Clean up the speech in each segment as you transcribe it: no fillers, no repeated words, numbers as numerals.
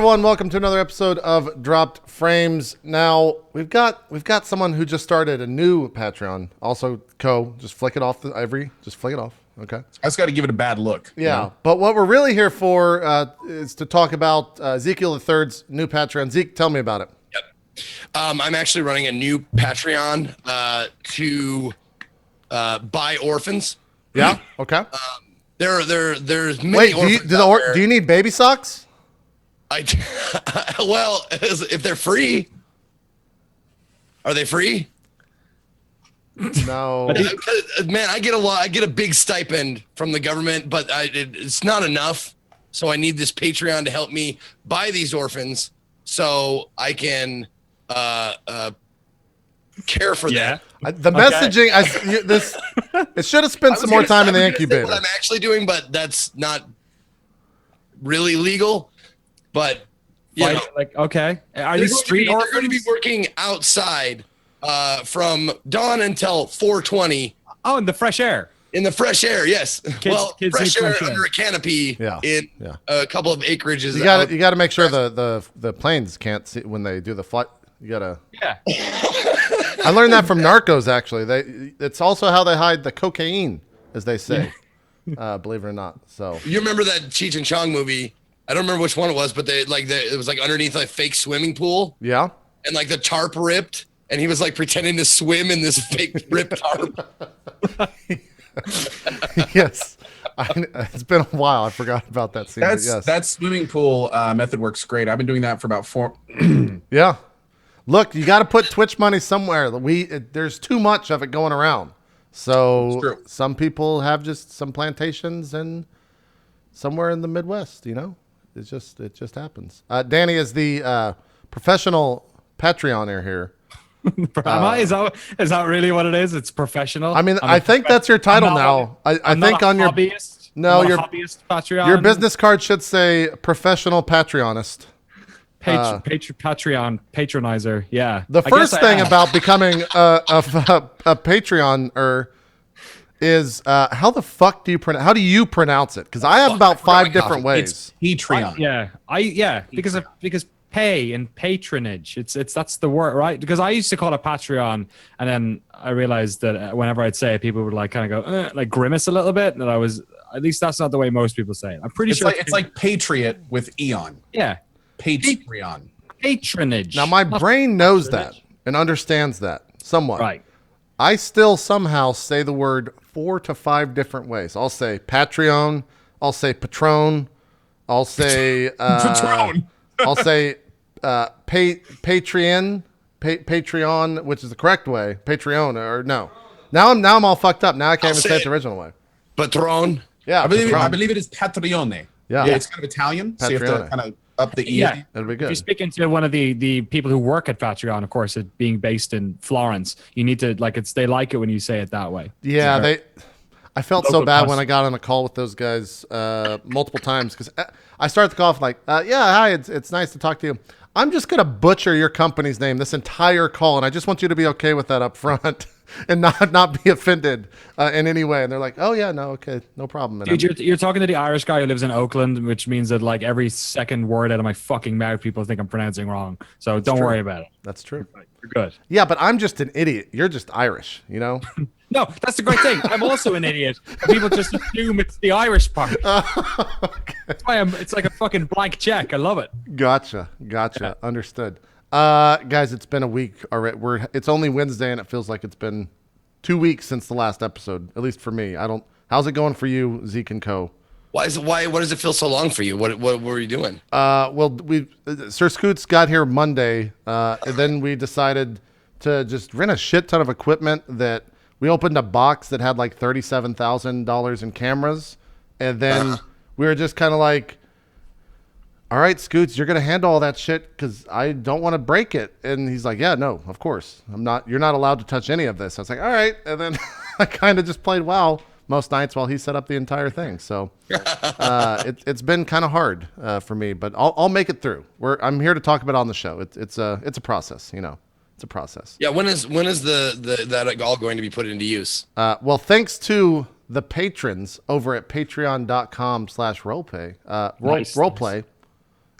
everyone, welcome to another episode of Dropped Frames. Now we've got someone who just started a new Patreon. Also, just flick it off just flick it off. Okay. I just got to give it a bad look. Yeah, you know? But what we're really here for is to talk about Ezekiel III's new Patreon. Zeke, tell me about it. Yep. I'm actually running a new Patreon to buy orphans. Yeah. Okay. There's many orphans. Do you need baby socks? Well, if they're free, are they free? No. Man, I get a big stipend from the government, but it's not enough. So I need this Patreon to help me buy these orphans so I can care for them. The messaging, it should have spent some more time in the incubator. What I'm actually doing, but that's not really legal. But okay, are these street orphans? They're going to be working outside from dawn until 4:20. Oh, in the fresh air. In the fresh air, yes. Kids fresh air under a canopy in a couple of acreages. You got to make sure the planes can't see when they do the flight. You got to. Yeah. I learned that from Narcos. Actually, it's also how they hide the cocaine, as they say. Believe it or not. So you remember that Cheech and Chong movie? I don't remember which one it was, but it was like underneath a fake swimming pool. Yeah. And like the tarp ripped, and he was like pretending to swim in this fake ripped tarp. Yes. It's been a while. I forgot about that scene. That swimming pool method works great. I've been doing that for about 4. Yeah. Look, you got to put Twitch money somewhere. There's too much of it going around. So some people have just some plantations and somewhere in the Midwest, you know. It just happens. Danny is the professional Patreoner here. Is that really what it is? It's professional. I mean, I think that's your title now. I think on your hobbyist. your hobbyist Patreon. Your business card should say professional Patreonist. Patreon patronizer. Yeah. The first thing about becoming a Patreoner is how the fuck do you pronounce? How do you pronounce it? Because I have about 5 different ways. It's Patreon. Because pay and patronage. That's the word, right? Because I used to call it Patreon, and then I realized that whenever I'd say it, people would like kind of go like grimace a little bit, and at least that's not the way most people say it. I'm pretty sure it's like Patriot with Eon. Yeah. Patreon. Patronage. Now my brain knows that and understands that somewhat. Right. I still somehow say the word 4 to 5 different ways. I'll say Patreon. I'll say Patron. I'll say Patron. I'll say Patreon, which is the correct way. Patreon or no. Now I'm all fucked up. Now I can't even say it the original way. Patron. Yeah, I believe it is Patrione. Yeah, it's kind of Italian, so you have to kind of up the E. Yeah, that'd be good. If you're speaking to one of the people who work at Patreon, of course, it being based in Florence, you need to they like it when you say it that way. Yeah, I felt so bad when I got on a call with those guys multiple times because I started the call off like, yeah, hi, it's nice to talk to you. I'm just gonna butcher your company's name this entire call, and I just want you to be okay with that up front and not be offended in any way. And they're like, oh yeah, no, okay, no problem. And dude, you're talking to the Irish guy who lives in Oakland, which means that like every second word out of my fucking mouth, people think I'm pronouncing wrong. So don't worry about it. That's true. You're good. Yeah, but I'm just an idiot. You're just Irish, you know. No, that's the great thing. I'm also an idiot. People just assume it's the Irish part. Okay. That's why it's like a fucking blank check. I love it. Gotcha. Yeah. Understood. Guys, it's been a week already. It's only Wednesday, and it feels like it's been 2 weeks since the last episode. At least for me. How's it going for you, Zeke and Co? Why does it feel so long for you? What were you doing? Well, Sir Scoots got here Monday, and then we decided to just rent a shit ton of equipment that. We opened a box that had like $37,000 in cameras, and then we were just kind of like, all right, Scoots, you're going to handle all that shit because I don't want to break it. And he's like, yeah, no, of course. You're not allowed to touch any of this. I was like, all right. And then I kind of just played WoW most nights while he set up the entire thing. So it's been kind of hard for me, but I'll make it through. I'm here to talk about it on the show. It's a process, you know. It's a process. Yeah. When is that all going to be put into use? Well, thanks to the patrons over at patreon.com/roleplay.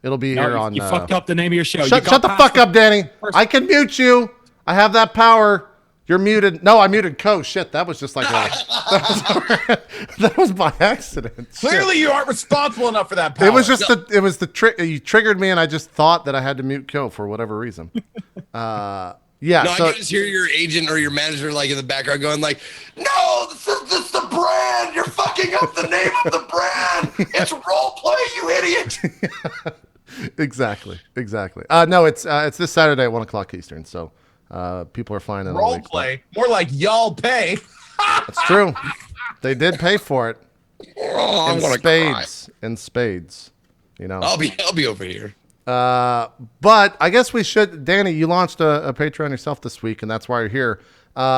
It'll be No, here you, on. you fucked up the name of your show. Shut the fuck up, Danny. I can mute you. I have that power. You're muted. No, I muted Co. Shit, that was just like that was by accident. Clearly, Shit. you aren't responsible enough for that power. It was just the trick. You triggered me, and I just thought that I had to mute Co for whatever reason. Yeah. No, so, I can just hear your agent or your manager like in the background going like, "No, this is the brand. You're fucking up the name of the brand. It's role play, you idiot." Exactly. No, it's this Saturday at 1:00 Eastern. So people are flying in. role play. More like y'all pay. That's true. They did pay for it Oh, I'm in gonna spades. cry. In spades. You know. I'll be over here. But I guess we should. Danny, you launched a Patreon yourself this week, and that's why you're here.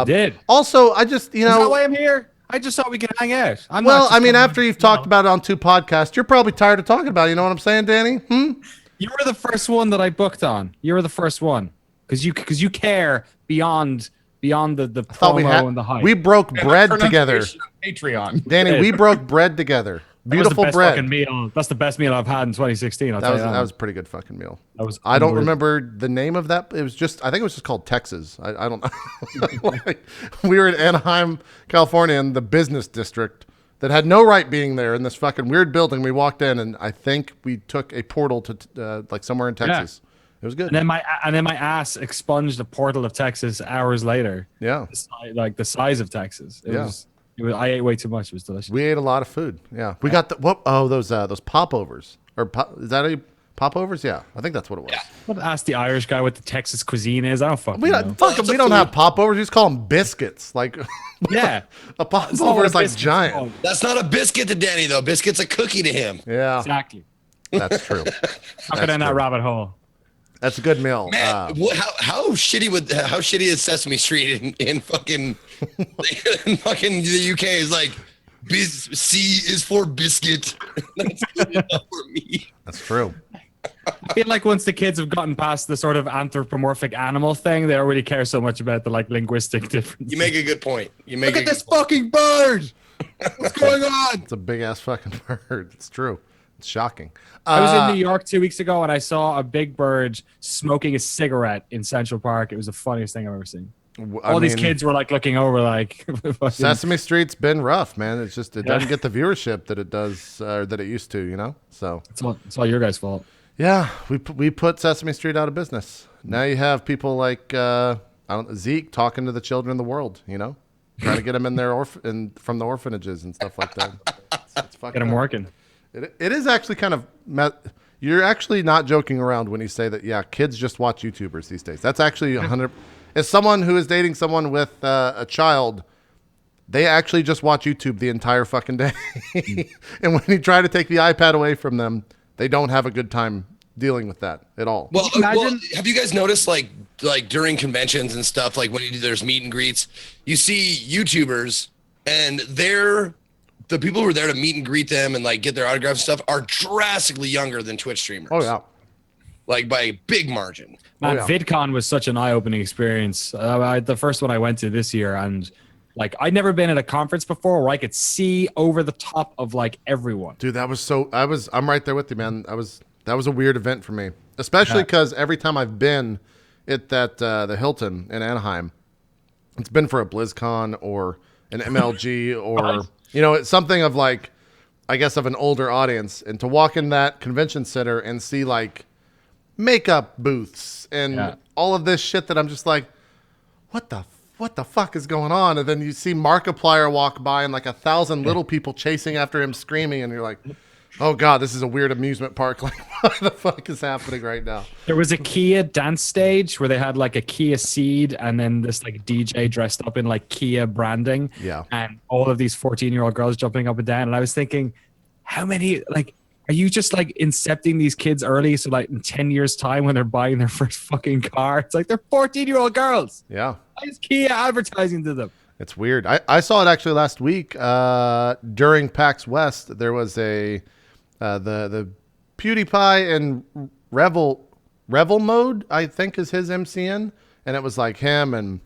Did. Also, I just Is that why I'm here? I just thought we could hang out. Well, I mean, after you've talked about it on 2 podcasts, you're probably tired of talking about it. You know what I'm saying, Danny? You were the first one that I booked on. You were the first one because you care beyond the Thought promo and the hype. we broke bread together. Pronunciation of Patreon. Danny, we broke bread together. That was the Beautiful best bread. fucking meal. That's the best meal I've had in 2016. That was a pretty good fucking meal. That was I don't unbelievable. remember the name of that. It was just, I think it was just called Texas. I don't know. Like, we were in Anaheim, California, in the business district that had no right being there in this fucking weird building. We walked in, and I think we took a portal to like somewhere in Texas. It was good. And then my ass expunged the portal of Texas hours later. Yeah. Like the size of Texas. It was. I ate way too much. It was delicious. We ate a lot of food. Yeah. We got those popovers. Is that a popovers? Yeah. I think that's what it was. What ask the Irish guy what the Texas cuisine is? I don't fucking We know. we don't have popovers. We just call them biscuits. Like Yeah. a That's not what popover a is like biscuit's giant. called. That's not a biscuit to Danny though. Biscuit's a cookie to him. Yeah. Exactly. That's true. How could I that rabbit hole? That's a good meal. Man, how shitty is Sesame Street in fucking in fucking the UK is like C is for biscuit. That's good enough for me. That's true. I feel like once the kids have gotten past the sort of anthropomorphic animal thing, they don't really care so much about the like linguistic difference. You make a good point. Look at this fucking bird. What's going on? It's a big ass fucking bird. It's true. It's shocking. I was in New York 2 weeks ago and I saw a big bird smoking a cigarette in Central Park. It was the funniest thing I've ever seen. All these kids were like looking over like Sesame Street's been rough, man. It's just it doesn't get the viewership that it does that it used to, you know. So it's all your guys' fault. yeah, we put Sesame Street out of business. Now you have people like Zeke talking to the children of the world, you know, trying to get them in their from the orphanages and stuff like that. It's fucking Get them up. working. It is actually kind of you're actually not joking around when you say that. Yeah, kids just watch YouTubers these days. That's actually 100. As someone who is dating someone with a child, they actually just watch YouTube the entire fucking day. And when you try to take the iPad away from them, they don't have a good time dealing with that at all. Well, have you guys noticed like during conventions and stuff, like when there's meet and greets, you see YouTubers and the people who are there to meet and greet them and like get their autographs and stuff are drastically younger than Twitch streamers. Oh yeah. Like by a big margin. Man, yeah. VidCon was such an eye-opening experience. The first one I went to this year, and like I'd never been at a conference before where I could see over the top of like everyone. Dude, that was so. I'm right there with you, man. That was a weird event for me, especially because every time I've been at the Hilton in Anaheim, it's been for a BlizzCon or an MLG or it's something of like, I guess, of an older audience, and to walk in that convention center and see like makeup booths and all of this shit that I'm just like, what the fuck is going on? And then you see Markiplier walk by and like 1,000 little people chasing after him screaming, and you're like, oh god, this is a weird amusement park. Like, what the fuck is happening right now? There was a Kia dance stage where they had like a Kia Ceed and then this like DJ dressed up in like Kia branding. Yeah. And all of these 14-year-old girls jumping up and down. And I was thinking, how many, like, are you just like incepting these kids early? So like in 10 years time when they're buying their first fucking car, it's like they're 14-year-old girls. Yeah. Why is Kia advertising to them? It's weird. I saw it actually last week during PAX West. There was the PewDiePie and Revel Mode, I think is his MCN, and it was like him and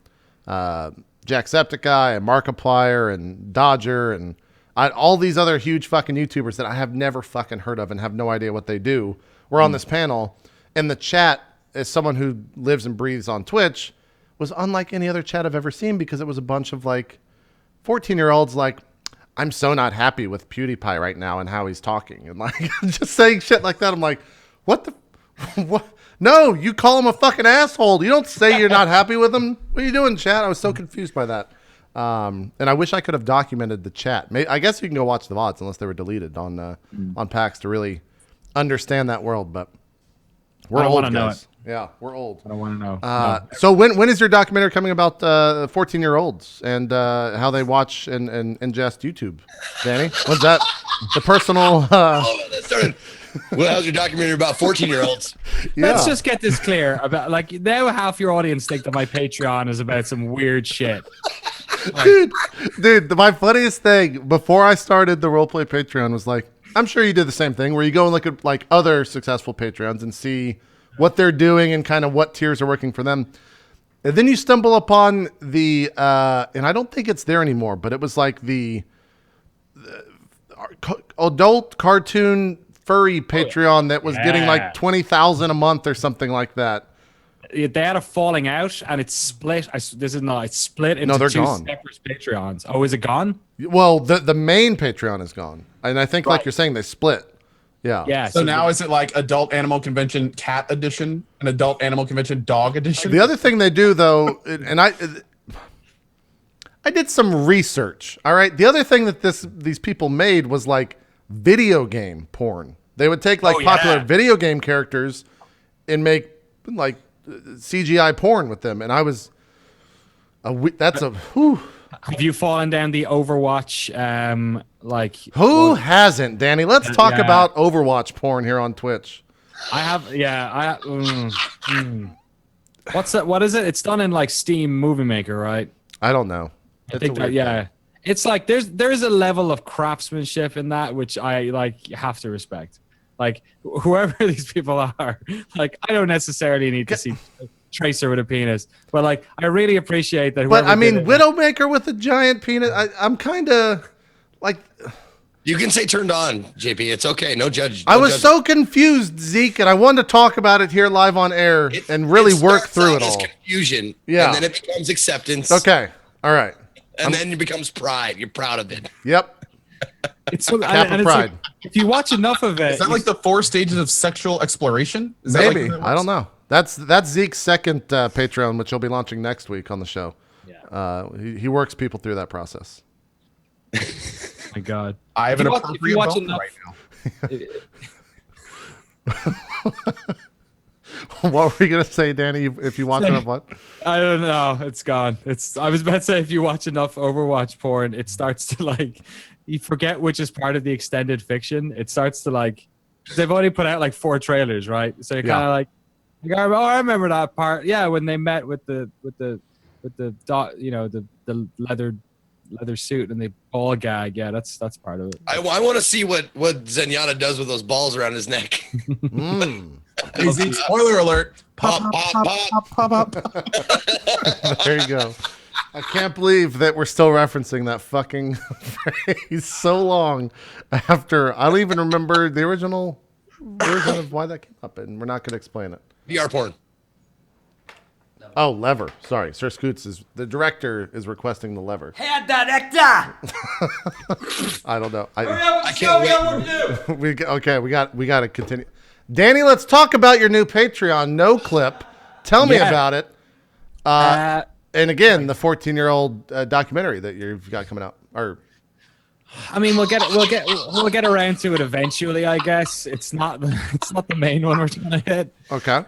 Jacksepticeye and Markiplier and Dodger and all these other huge fucking YouTubers that I have never fucking heard of and have no idea what they do were on this panel. And the chat, as someone who lives and breathes on Twitch, was unlike any other chat I've ever seen because it was a bunch of like 14-year-olds like, I'm so not happy with PewDiePie right now and how he's talking. And like just saying shit like that. I'm like, what the, what? No, you call him a fucking asshole. You don't say you're not happy with him. What are you doing, chat? I was so confused by that. And I wish I could have documented the chat. I guess you can go watch the VODs unless they were deleted on PAX to really understand that world. But we're old, guys. Know it. Yeah, we're old. I don't want to know. No. So when is your documentary coming about 14-year-olds and how they watch and ingest YouTube? Danny, what's that? The personal... Oh, that started... Well, how's your documentary about 14-year-olds? Yeah. Let's just get this clear about like now half your audience think that my Patreon is about some weird shit. Like, dude, my funniest thing before I started the Roleplay Patreon was like, I'm sure you did the same thing where you go and look at like other successful Patreons and see what they're doing and kind of what tiers are working for them. And then you stumble upon the, and I don't think it's there anymore, but it was like the adult cartoon furry Patreon that was getting like 20,000 a month or something like that. They had a falling out and it's split. It's split into two separate Patreons. Oh, is it gone? Well, the main Patreon is gone. And I think like you're saying, they split. Yeah. Yeah. So now is it like Adult Animal Convention Cat Edition and Adult Animal Convention Dog Edition? The other thing they do though, and I did some research. All right. The other thing that these people made was like video game porn. They would take like popular video game characters and make like CGI porn with them. And I was Have you fallen down the Overwatch who hasn't, Danny? Let's talk about Overwatch porn here on Twitch. I have What's that? What is it? It's done in like Steam Movie Maker, right? I don't know. I think that it's like there's a level of craftsmanship in that which I like have to respect. Like whoever these people are, like I don't necessarily need to see Tracer with a penis, but like I really appreciate that. But I mean, Widowmaker with a giant penis. I'm kind of like. You can say turned on, JP. It's okay. No judge. I was so confused, Zeke, and I wanted to talk about it here live on air and really work through it all. Confusion, yeah, and then it becomes acceptance. Okay, all right. And then it becomes pride. You're proud of it. Yep. It's so Cap of pride. Like, if you watch enough of it, is that like the 4 stages of sexual exploration? Is maybe. That like I don't know. That's Zeke's second Patreon, which he'll be launching next week on the show. Yeah. He works people through that process. My God. I have an appropriate bone right now. What were you gonna say, Danny? If you watch enough, what? I don't know. It's gone. I was about to say if you watch enough Overwatch porn, it starts to like you forget which is part of the extended fiction. It starts to like they've only put out like 4 trailers, right? So you're kind of like, I remember that part. Yeah, when they met with the leather suit and they ball gag. Yeah, that's part of it. I want to see what Zenyatta does with those balls around his neck. Easy. Spoiler alert. Pop, pop, pop. There you go. I can't believe that we're still referencing that fucking phrase so long after. I don't even remember the original version of why that came up, and we're not going to explain it. VR porn. Oh, lever. Sorry. Sir Scoots the director is requesting the lever. Hey, director! I don't know. I can't wait. We got to continue. Danny, let's talk about your new Patreon, NoClip. Tell me about it. And again, the 14-year-old documentary that you've got coming out. I mean, we'll get around to it eventually, I guess. It's not the main one we're trying to hit. Okay.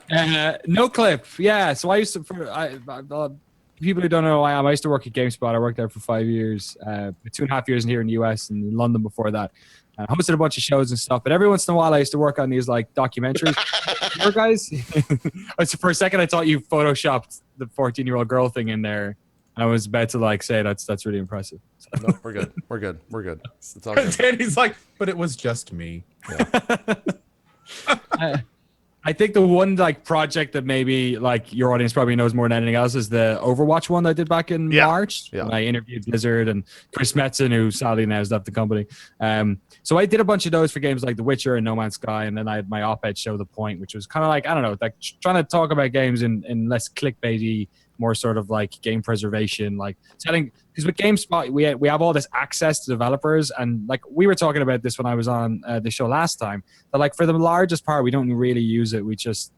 NoClip, yeah. So I used to, people who don't know who I am, I used to work at GameSpot. I worked there for 5 years, 2.5 years here in the US and in London before that. I hosted a bunch of shows and stuff, but every once in a while I used to work on these like documentaries. Here, guys. For a second I thought you photoshopped the 14-year-old girl thing in there. I was about to like say that's really impressive. So. No, we're good. It's all good. Danny's like, but it was just me. Yeah. I think the one like project that maybe like your audience probably knows more than anything else is the Overwatch one I did back in March. Yeah. When I interviewed Blizzard and Chris Metzen, who sadly now has left the company. So I did a bunch of those for games like The Witcher and No Man's Sky, and then I had my op-ed show The Point, which was kind of like, I don't know, like trying to talk about games in less clickbaity, more sort of like game preservation, like telling, because with GameSpot we have all this access to developers, and like we were talking about this when I was on the show last time, that like for the largest part we don't really use it. We just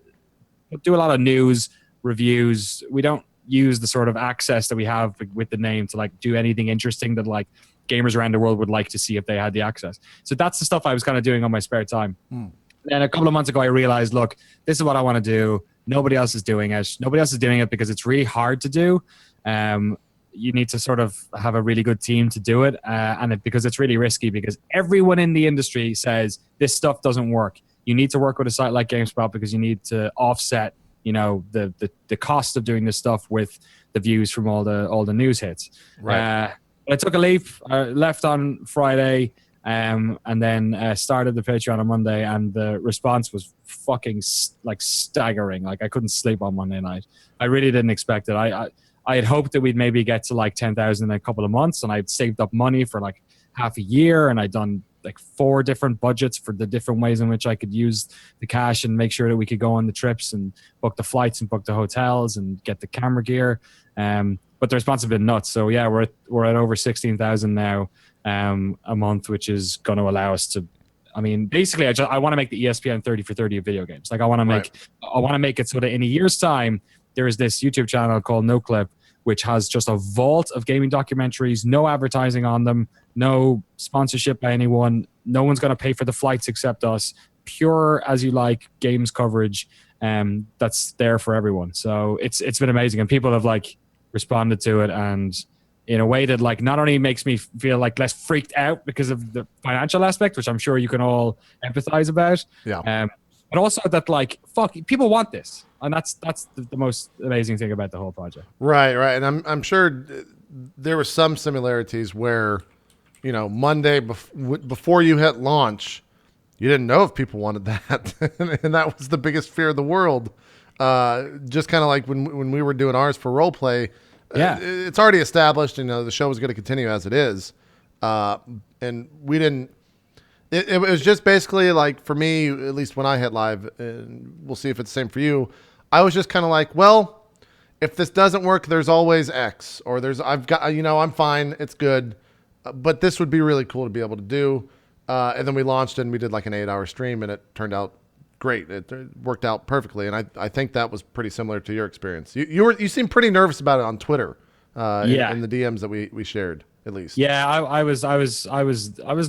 do a lot of news reviews. We don't use the sort of access that we have with the name to like do anything interesting that like gamers around the world would like to see if they had the access. So that's the stuff I was kind of doing on my spare time. And a couple of months ago I realized, look, this is what I want to do. Nobody else is doing it. Nobody else is doing it because it's really hard to do. You need to sort of have a really good team to do it. Because it's really risky, because everyone in the industry says this stuff doesn't work. You need to work with a site like GameSpot because you need to offset, you know, the cost of doing this stuff with the views from all the news hits. Right. But I took a leave, left on Friday, and then started the Patreon on Monday, and the response was fucking like staggering. Like I couldn't sleep on Monday night. I really didn't expect it. I had hoped that we'd maybe get to like 10,000 in a couple of months, and I'd saved up money for like half a year, and I'd done like 4 different budgets for the different ways in which I could use the cash and make sure that we could go on the trips and book the flights and book the hotels and get the camera gear. But the response has been nuts. So yeah, we're at over 16,000 now a month, which is going to allow us to. I mean, basically, I want to make the ESPN 30 for 30 of video games. Like I want to make it so that in a year's time, there is this YouTube channel called NoClip, which has just a vault of gaming documentaries, no advertising on them, no sponsorship by anyone. No one's going to pay for the flights except us. Pure as you like games coverage, that's there for everyone. So it's been amazing, and people have like responded to it, and in a way that like not only makes me feel like less freaked out because of the financial aspect, which I'm sure you can all empathize about. Yeah. But also that like, fuck, people want this. And that's the most amazing thing about the whole project. Right. And I'm sure there were some similarities where, you know, Monday before you hit launch, you didn't know if people wanted that. And that was the biggest fear of the world. Just kind of like when we were doing ours for role play. Yeah. It's already established, you know, the show was going to continue as it is. And we didn't. It was just basically like, for me, at least when I hit live, and we'll see if it's the same for you, I was just kind of like, well, if this doesn't work, there's always X, or I've got, you know, I'm fine, it's good, but this would be really cool to be able to do. And then we launched and we did like an 8-hour stream, and it turned out great. It worked out perfectly, and I think that was pretty similar to your experience. You seemed pretty nervous about it on Twitter, in the DMs that we shared. At least. Yeah, I was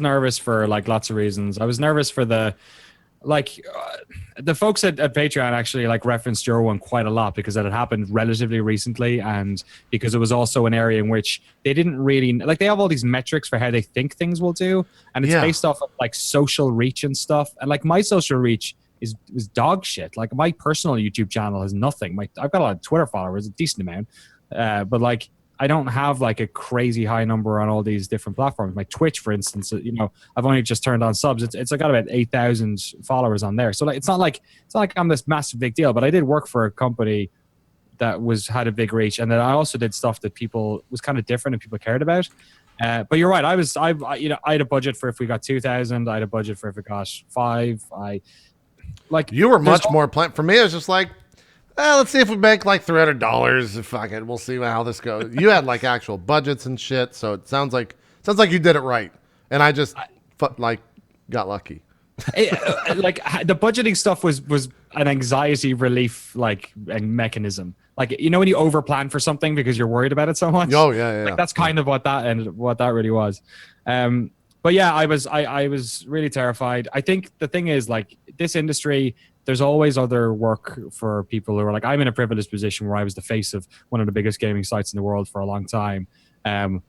nervous for like lots of reasons. I was nervous for the folks at Patreon actually like referenced your one quite a lot because it had happened relatively recently, and because it was also an area in which they didn't really like, they have all these metrics for how they think things will do, and it's based off of like social reach and stuff. And like my social reach is dog shit. Like my personal YouTube channel has nothing. I've got a lot of Twitter followers, a decent amount, but like I don't have like a crazy high number on all these different platforms. My Twitch, for instance, you know, I've only just turned on subs. It's I got about 8,000 followers on there. So like, it's not like I'm this massive big deal, but I did work for a company that had a big reach, and then I also did stuff that people was kind of different and people cared about. But you're right. I had a budget for if we got 2,000. I had a budget for if it got 5. You were much more planned. For me, it was just like, let's see if we make like $300. Fuck it, we'll see how this goes. You had like actual budgets and shit, so it sounds like you did it right, and I just got lucky. The budgeting stuff was an anxiety relief mechanism. Like, you know, when you overplan for something because you're worried about it so much. Oh yeah. Like that's kind of what that really was. But yeah, I was really terrified. I think the thing is, like, this industry, there's always other work for people who are like, I'm in a privileged position where I was the face of one of the biggest gaming sites in the world for a long time.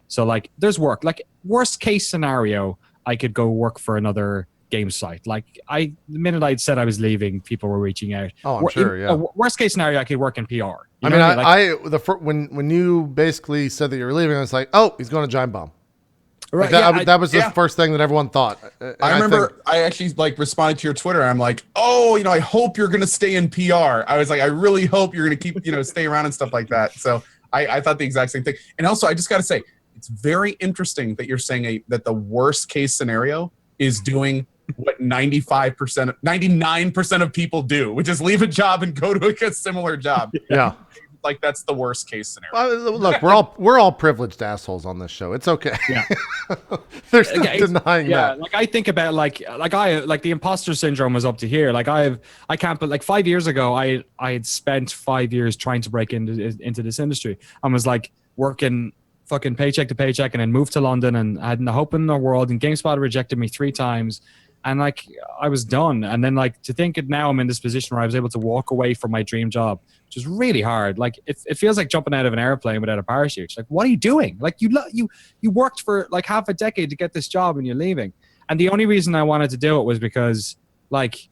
So like, there's work. Like, worst case scenario, I could go work for another game site. Like, the minute I'd said I was leaving, people were reaching out. Oh, I'm sure. Yeah. Worst case scenario, I could work in PR. When you basically said that you were leaving, I was like, oh, he's going to Giant Bomb. Like Right, that was the yeah. first thing that everyone thought. And I remember think- I actually like responded to your Twitter. I'm like, oh, I hope you're gonna stay in PR. I was like, I really hope you're gonna keep, stay around and stuff like that. So I thought the exact same thing. And also, I just got to say, it's very interesting that you're saying that the worst case scenario is doing what 99% of people do, which is leave a job and go to a similar job. yeah. Like that's the worst case scenario. Look, we're all privileged assholes on this show. It's okay. Yeah. There's no Okay, denying that. Like I think about like the imposter syndrome was up to here. Like I can't, but like 5 years ago, I had spent 5 years trying to break into this industry and was like working fucking paycheck to paycheck, and then moved to London and I had no hope in the world. And GameSpot rejected me 3 times, and like I was done. And then like to think it now I'm in this position where I was able to walk away from my dream job, which is really hard. Like it feels like jumping out of an airplane without a parachute. It's like, what are you doing? Like you worked for like half a decade to get this job and you're leaving. And the only reason I wanted to do it was because like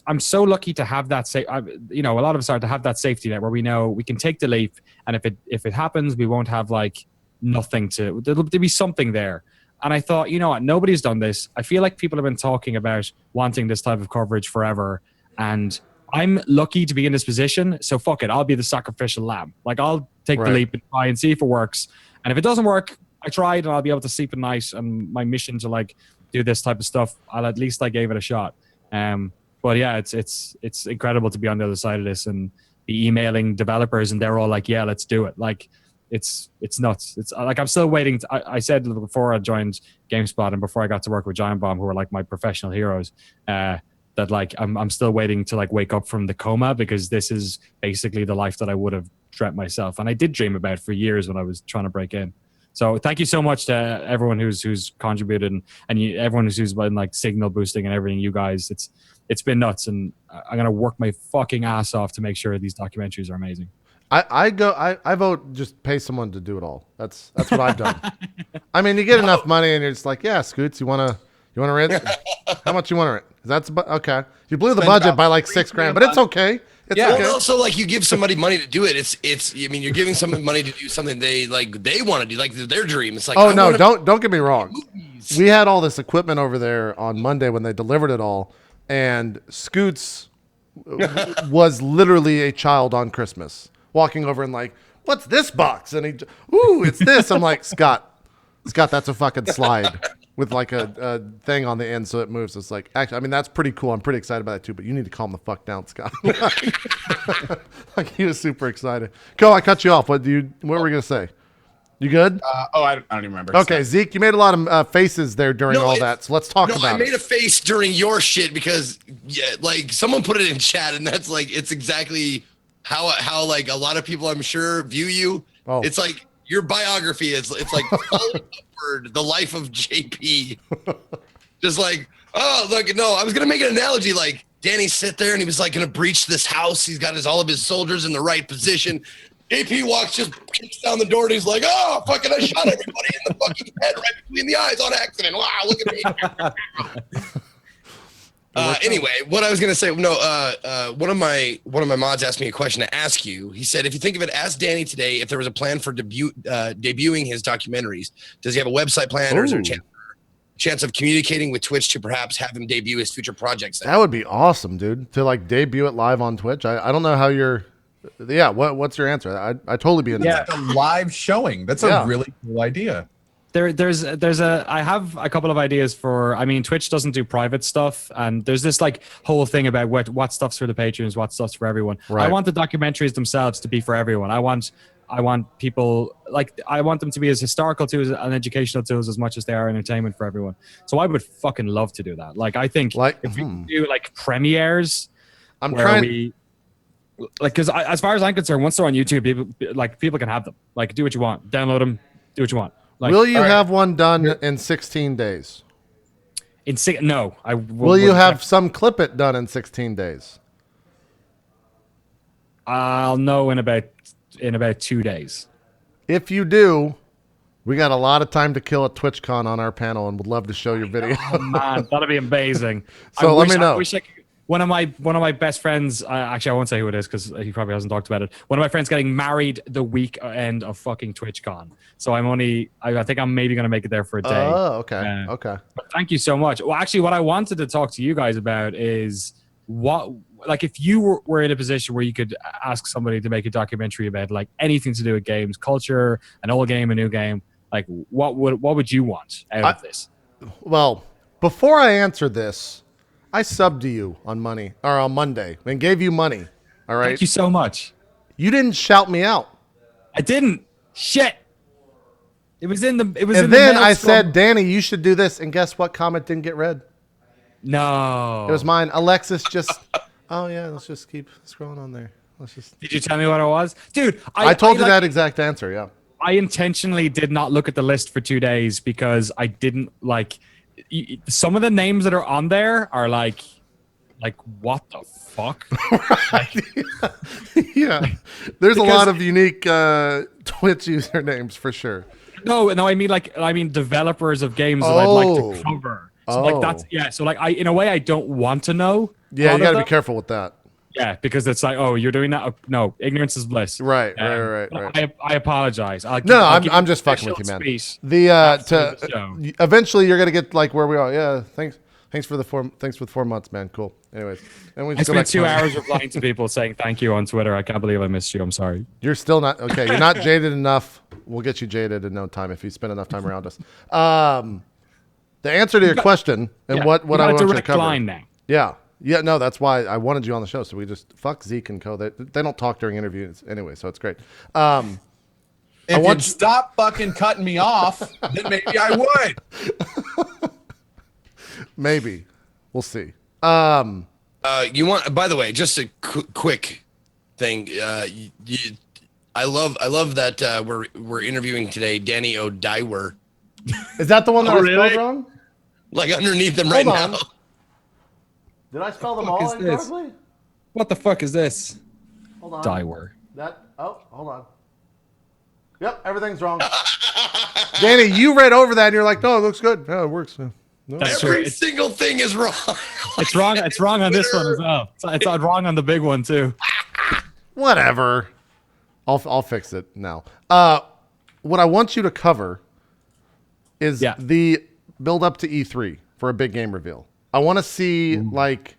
I'm so lucky to have that a lot of us are to have that safety net where we know we can take the leap, and if it happens, we won't have like nothing there'll be something there. And I thought, you know what, nobody's done this. I feel like people have been talking about wanting this type of coverage forever, and I'm lucky to be in this position, so fuck it, I'll be the sacrificial lamb. Like I'll take the leap and try and see if it works. And if it doesn't work, I tried, and I'll be able to sleep at night. And my mission to like do this type of stuff, at least I gave it a shot. But yeah, it's incredible to be on the other side of this and be emailing developers, and they're all like, "Yeah, let's do it." Like, it's nuts. It's like I'm still waiting. I said before I joined GameSpot and before I got to work with Giant Bomb, who were like my professional heroes, that like I'm still waiting to like wake up from the coma, because this is basically the life that I would have dreamt myself, and I did dream about for years when I was trying to break in. So thank you so much to everyone who's contributed and everyone who's been like signal boosting and everything. You guys, it's been nuts, and I'm gonna work my fucking ass off to make sure these documentaries are amazing. I vote just pay someone to do it all. That's what I've done. I mean, you get enough money and you're just like, yeah, Scoots, you wanna rent? How much you wanna rent? That's okay. You blew the budget by like $6,000, but it's okay. It's okay. Well, also like you give somebody money to do it. It's. I mean, you're giving someone money to do something they want to do, like their dream. It's like, oh no, don't get me wrong. We had all this equipment over there on Monday when they delivered it all, and Scoots was literally a child on Christmas, walking over and like, what's this box? And it's this. I'm like, Scott, that's a fucking slide with like a thing on the end so it moves. It's like, actually, I mean, that's pretty cool. I'm pretty excited about that too, but you need to calm the fuck down, Scott. Like he was super excited. Ko, I cut you off. What were we going to say? You good? I don't even remember. Okay, Zeke, you made a lot of faces there during all that, so let's talk about it. I made a face during your shit because like someone put it in chat, and that's like it's exactly how like a lot of people I'm sure view you. Oh. It's like your biography is like following upward the life of JP. Just like, oh look, no, I was gonna make an analogy like Danny sit there and he was like gonna breach this house. He's got all of his soldiers in the right position. JP walks, just kicks down the door, and he's like, "Oh, fucking! I shot everybody in the fucking head right between the eyes on accident. Wow, look at me." Anyway, what I was gonna say, one of my mods asked me a question to ask you. He said, if you think of it, ask Danny today if there was a plan for debuting his documentaries. Does he have a website plan, or is there a chance of communicating with Twitch to perhaps have him debut his future projects? That would be awesome, dude. To like debut it live on Twitch. I don't know how you're. Yeah, what's your answer? I'd totally be into that. Like a live showing. That's a really cool idea. I have a couple of ideas for. I mean, Twitch doesn't do private stuff, and there's this like whole thing about what stuff's for the patrons, what stuff's for everyone. Right. I want the documentaries themselves to be for everyone. I want people I want them to be as historical tools and educational tools as much as they are entertainment for everyone. So I would fucking love to do that. Like I think if we do like premieres, because as far as I'm concerned, once they're on YouTube, people can have them. Like, do what you want, download them, do what you want. Like, will you have one done in 16 days? No, I will you have some clip it done in 16 days? I'll know in about 2 days. If you do, we got a lot of time to kill at TwitchCon on our panel, and would love to show your video. Oh man, that'd be amazing. So let me know. one of my best friends. Actually, I won't say who it is because he probably hasn't talked about it. One of my friends getting married the weekend of fucking TwitchCon. So I think I'm maybe gonna make it there for a day. Oh, okay, okay. But thank you so much. Well, actually, what I wanted to talk to you guys about is like if you were in a position where you could ask somebody to make a documentary about like anything to do with games, culture, an old game, a new game, like what would you want out of this? Well, before I answer this, I subbed to you on Monday and gave you money. All right. Thank you so much. You didn't shout me out. I didn't. Shit. It was in the. And then I said, Danny, you should do this. And guess what? Comment didn't get read. No. It was mine. Alexis just. Oh yeah, let's just keep scrolling on there. Let's just. Did you tell me what it was, dude? I told you that exact answer. Yeah. I intentionally did not look at the list for 2 days because I didn't like. Some of the names that are on there are like what the fuck? Yeah. There's a lot of unique Twitch usernames for sure. No, I mean developers of games that I'd like to cover. So like that's so like I in a way I don't want to know. Yeah, you got to be careful with that. Yeah, because it's like, oh, you're doing that. No, ignorance is bliss. Right. I apologize. I'm just fucking with you, man. Eventually you're gonna get like where we are. Yeah, thanks for the 4 months, man. Cool. Anyways, and we I spent 2 hours replying to people saying thank you on Twitter. I can't believe I missed you. I'm sorry. You're still not okay. You're not jaded enough. We'll get you jaded in no time if you spend enough time around us. The answer to your question and what I want you to cover. Line now. Yeah, no, that's why I wanted you on the show. So we just fuck Zeke and Co. They don't talk during interviews anyway, so it's great. If you'd stop fucking cutting me off, then maybe I would. Maybe. We'll see. You want? By the way, just a quick thing. I love that we're interviewing today Danny O'Dywyer. Is that the one that I spelled wrong? Like underneath them right now. Did I spell them all incorrectly? What the fuck is this? Hold on. Dywyer. Hold on. Yep, everything's wrong. Danny, you read over that and you're like, no, it looks good. Yeah, it works. No. Every single thing is wrong. It's wrong. It's wrong on this one as well. It's wrong on the big one too. Whatever. I'll fix it now. What I want you to cover is the build up to E3 for a big game reveal. I want to see like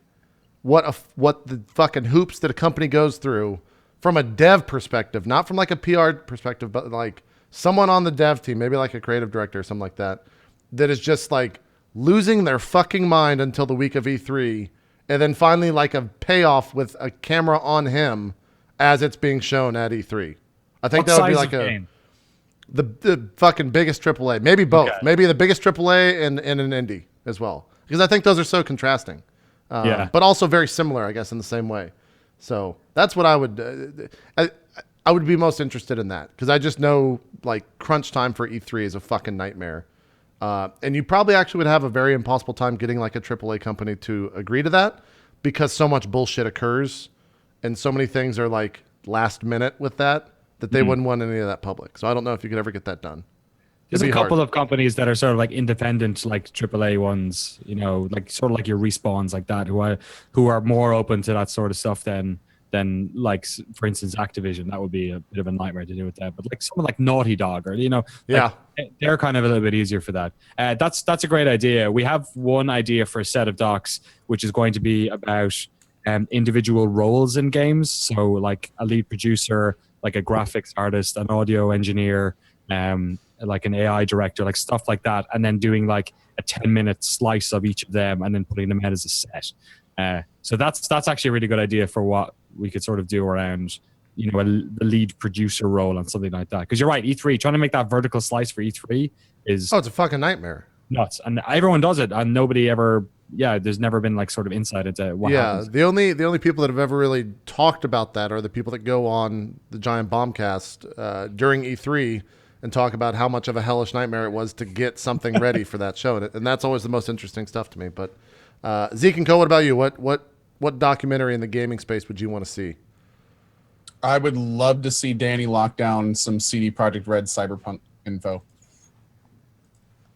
what the fucking hoops that a company goes through from a dev perspective, not from like a PR perspective, but like someone on the dev team, maybe like a creative director or something like that, that is just like losing their fucking mind until the week of E3, and then finally like a payoff with a camera on him as it's being shown at E3. I think that would be like the fucking biggest AAA, maybe both, maybe the biggest AAA and an indie as well. Because I think those are so contrasting, but also very similar, I guess, in the same way. So that's what I would I would be most interested in that, because I just know like crunch time for E3 is a fucking nightmare, and you probably actually would have a very impossible time getting like a AAA company to agree to that, because so much bullshit occurs, and so many things are like last minute with that they wouldn't want any of that public. So I don't know if you could ever get that done. There's a couple of companies that are sort of like independent, like AAA ones, you know, like sort of like your Respawns like that, who are more open to that sort of stuff than like, for instance, Activision. That would be a bit of a nightmare to do with that. But like someone like Naughty Dog, or they're kind of a little bit easier for that. That's a great idea. We have one idea for a set of docs, which is going to be about individual roles in games. So like a lead producer, like a graphics artist, an audio engineer, like an AI director, like stuff like that, and then doing like a 10-minute slice of each of them and then putting them out as a set. So that's actually a really good idea for what we could sort of do around, you know, the lead producer role and something like that. Because you're right, E3, trying to make that vertical slice for E3 is... Oh, it's a fucking nightmare. Nuts. And everyone does it, and nobody ever... Yeah, there's never been like sort of insight into what happens. The only people that have ever really talked about that are the people that go on the Giant Bombcast during E3 and talk about how much of a hellish nightmare it was to get something ready for that show. And that's always the most interesting stuff to me. But Zeke and Co, what about you? What documentary in the gaming space would you want to see? I would love to see Danny lock down some CD Projekt Red Cyberpunk info.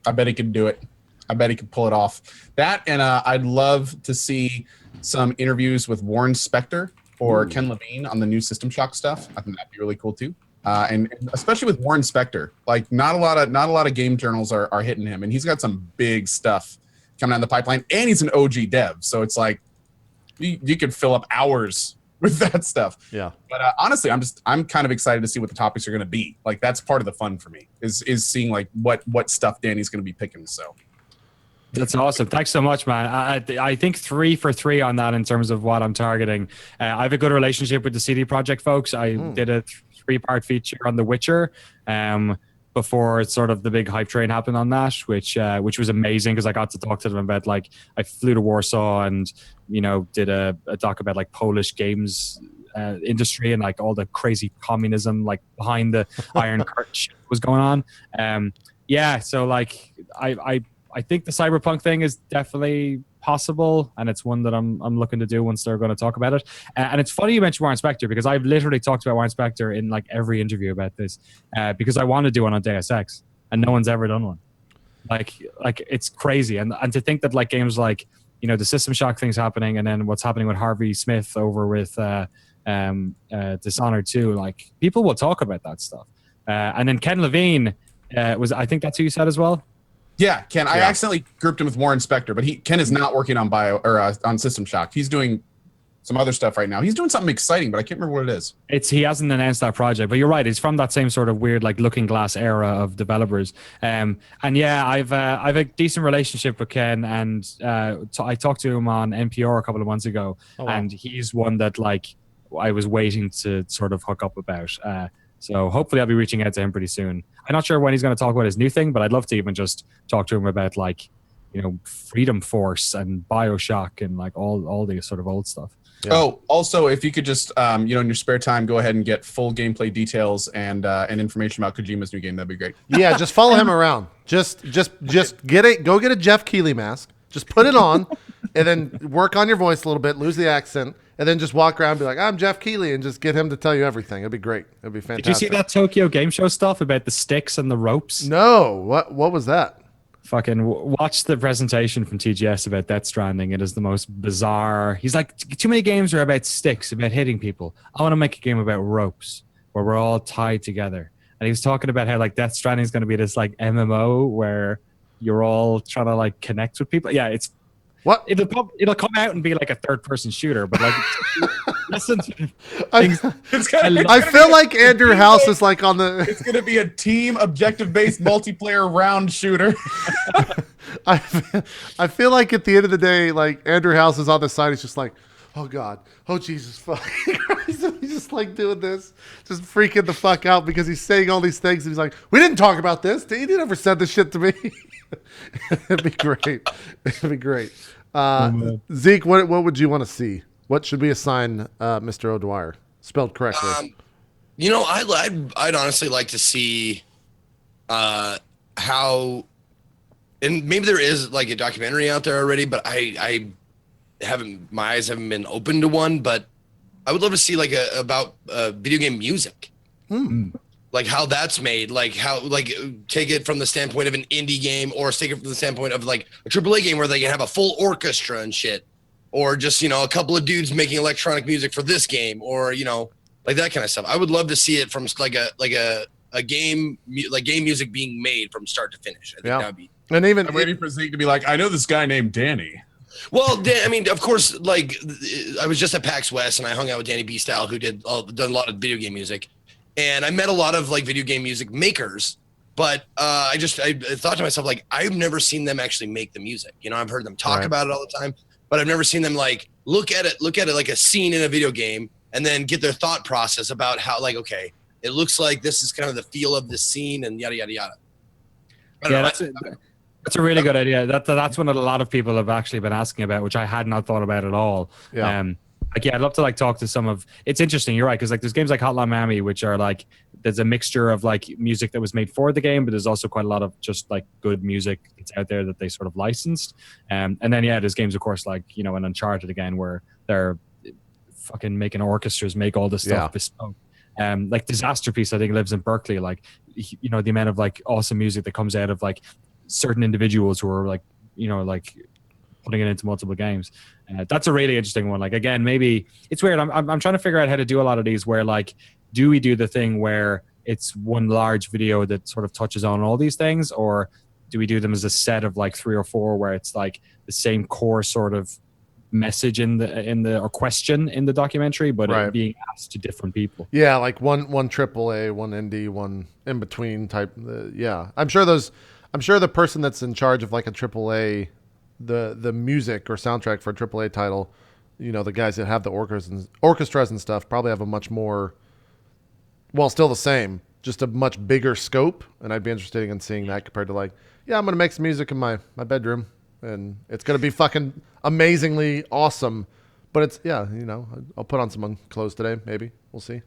I bet he could do it. I bet he could pull it off. That, and I'd love to see some interviews with Warren Spector or Ken Levine on the new System Shock stuff. I think that'd be really cool too. And especially with Warren Spector, like not a lot of game journals are hitting him, and he's got some big stuff coming down the pipeline, and he's an OG dev, so it's like you could fill up hours with that stuff. Yeah. But honestly, I'm kind of excited to see what the topics are going to be. Like that's part of the fun for me is seeing like what stuff Danny's going to be picking. So that's awesome. Thanks so much, man. I think 3 for 3 on that in terms of what I'm targeting. I have a good relationship with the CD Projekt folks. I did a 3-part feature on The Witcher before sort of the big hype train happened on that, which was amazing because I got to talk to them about like I flew to Warsaw and did a doc about like Polish games industry and like all the crazy communism like behind the Iron Curtain shit was going on. So like I think the Cyberpunk thing is definitely possible, and it's one that I'm looking to do once they're going to talk about it. And it's funny you mentioned Warren Spector because I've literally talked about Warren Spector in like every interview about this because I want to do one on Deus Ex, and no one's ever done one. Like it's crazy, and to think that like games like the System Shock thing's happening, and then what's happening with Harvey Smith over with Dishonored 2, like people will talk about that stuff. And then Ken Levine I think that's who you said as well. Yeah, Ken. I accidentally grouped him with Warren Spector, but Ken is not working on on System Shock. He's doing some other stuff right now. He's doing something exciting, but I can't remember what it is. He hasn't announced that project, but you're right. It's from that same sort of weird like Looking Glass era of developers. And yeah, I've a decent relationship with Ken, and I talked to him on NPR a couple of months ago, and he's one that like I was waiting to sort of hook up about. So hopefully I'll be reaching out to him pretty soon. I'm not sure when he's going to talk about his new thing, but I'd love to even just talk to him about like, Freedom Force and BioShock and like all the sort of old stuff. Yeah. Oh, also, if you could just, in your spare time, go ahead and get full gameplay details and information about Kojima's new game. That'd be great. Yeah, just follow him around. Just get it. Go get a Jeff Keighley mask. Just put it on, and then work on your voice a little bit. Lose the accent. And then just walk around and be like, I'm Jeff Keighley, and just get him to tell you everything. It'd be great. It'd be fantastic. Did you see that Tokyo Game Show stuff about the sticks and the ropes? No. What was that? Fucking watch the presentation from TGS about Death Stranding. It is the most bizarre. He's like, too many games are about sticks, about hitting people. I want to make a game about ropes where we're all tied together. And he was talking about how like Death Stranding is going to be this like MMO where you're all trying to like connect with people. Yeah, it's what it'll come out and be like a third-person shooter, but like listen to things. I feel like Andrew House is like on the. It's going to be a team objective-based multiplayer round shooter. I feel like at the end of the day, like Andrew House is on the side. He's just like, oh God, oh Jesus fucking Christ. He's just like doing this, just freaking the fuck out because he's saying all these things. And he's like, we didn't talk about this. He never said this shit to me. It'd be great. It'd be great. Zeke, what would you want to see? What should we assign Mr. O'Dwyer? Spelled correctly. I'd honestly like to see how, and maybe there is like a documentary out there already, but my eyes haven't been open to one, but I would love to see like about video game music. Like how that's made, like how, like take it from the standpoint of an indie game, or take it from the standpoint of like a AAA game where they can have a full orchestra and shit, or just, a couple of dudes making electronic music for this game, or, like that kind of stuff. I would love to see it from like a game, like game music being made from start to finish. I think that would be. And even I'm waiting for Zeke to be like, I know this guy named Danny. Well, I mean, of course, like I was just at PAX West and I hung out with Danny B. Style, who done a lot of video game music. And I met a lot of like video game music makers, but I thought to myself, like, I've never seen them actually make the music. I've heard them talk about it all the time, but I've never seen them like look at it like a scene in a video game and then get their thought process about how, like, okay, it looks like this is kind of the feel of the scene and yada, yada, yada. That's a really good idea. That's one that a lot of people have actually been asking about, which I had not thought about at all. Yeah. I'd love to like talk to some of. It's interesting. You're right, because like there's games like Hotline Miami, which are like there's a mixture of like music that was made for the game, but there's also quite a lot of just like good music that's out there that they sort of licensed. And then there's games of course like an Uncharted again where they're fucking making orchestras make all this stuff bespoke. Like Disaster Piece, I think lives in Berkeley. Like the amount of like awesome music that comes out of like certain individuals who are like like putting it into multiple games. That's a really interesting one. Like, again, maybe it's weird. I'm trying to figure out how to do a lot of these where, like, do we do the thing where it's one large video that sort of touches on all these things, or do we do them as a set of like 3 or 4 where it's like the same core sort of message in the or question in the documentary, but Right. it being asked to different people? Yeah, like one AAA, one indie, one in between type. Yeah, I'm sure the person that's in charge of like a AAA, the music or soundtrack for a AAA title, you know, the guys that have the orchestras and stuff probably have a much more, well, still the same, just a much bigger scope. And I'd be interested in seeing that compared to like, yeah, I'm gonna make some music in my bedroom, and it's gonna be fucking amazingly awesome. But it's, yeah, you know, I'll put on some clothes today, maybe. We'll see.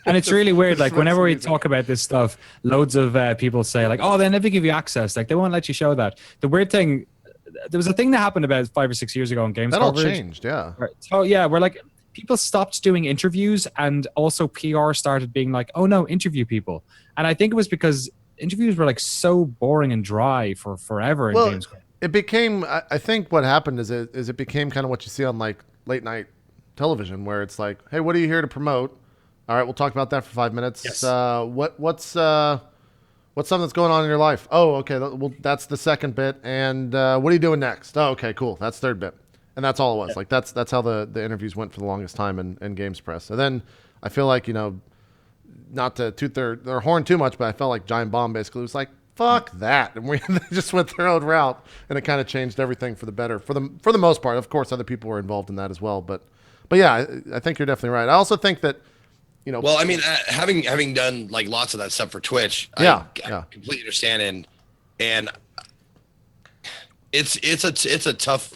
And it's really weird. Like, Just whenever we music. talk about this stuff, loads of people say like, oh, they never give you access. Like, they won't let you show that. The weird thing, there was a thing that happened about 5 or 6 years ago in games That all coverage. changed, yeah. Right. So yeah, we're like, people stopped doing interviews, and also PR started being like, oh no, interview people. And I think it was because interviews were like so boring and dry for forever in Well, games. it became, I think what happened is it became kind of what you see on like late night television, where it's like, hey, what are you here to promote? All right, we'll talk about that for 5 minutes. Yes. What's something that's going on in your life? Oh, okay, well, that's the second bit. And what are you doing next? Oh, okay, cool. That's third bit. And that's all it was. Like that's how the interviews went for the longest time in Games Press. And then I feel like, you know, not to toot their horn too much, but I felt like Giant Bomb basically was like, fuck that, and they just went their own route, and it kind of changed everything for the better for the most part. Of course, other people were involved in that as well, but yeah, I think you're definitely right. I also think that, you know, Well, I mean, having done like lots of that stuff for Twitch, Yeah, I yeah. completely understand, and it's a tough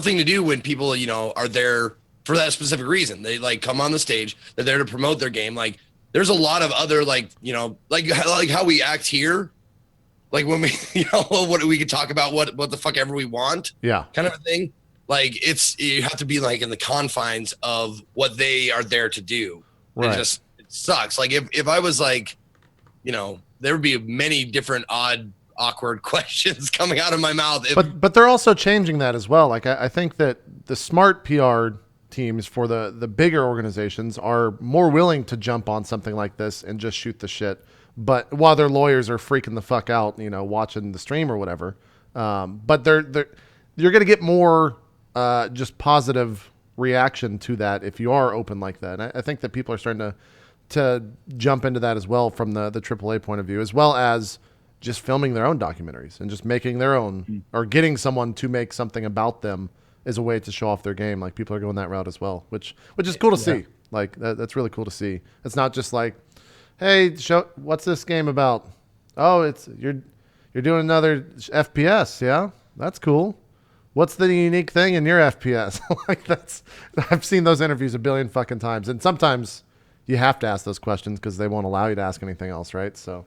thing to do when people, you know, are there for that specific reason. They like come on the stage, they're there to promote their game. Like, there's a lot of other, like, you know, like how we act here, like when we, you know, what we could talk about what the fuck ever we want, yeah, kind of a thing. Like, you have to be like in the confines of what they are there to do. Right. It sucks. Like, if I was like, you know, there would be many different odd, awkward questions coming out of my mouth. but they're also changing that as well. Like, I think that the smart PR teams for the bigger organizations are more willing to jump on something like this and just shoot the shit. But while their lawyers are freaking the fuck out, you know, watching the stream or whatever, but you're going to get more just positive reaction to that if you are open like that. And I think that people are starting to jump into that as well from the AAA point of view, as well as just filming their own documentaries and just making their own or getting someone to make something about them as a way to show off their game. Like, people are going that route as well, which is cool to see. Like, that's really cool to see. It's not just like, hey, what's this game about? Oh, it's you're doing another FPS. Yeah, that's cool. What's the unique thing in your FPS? Like, I've seen those interviews a billion fucking times, and sometimes you have to ask those questions because they won't allow you to ask anything else, right? So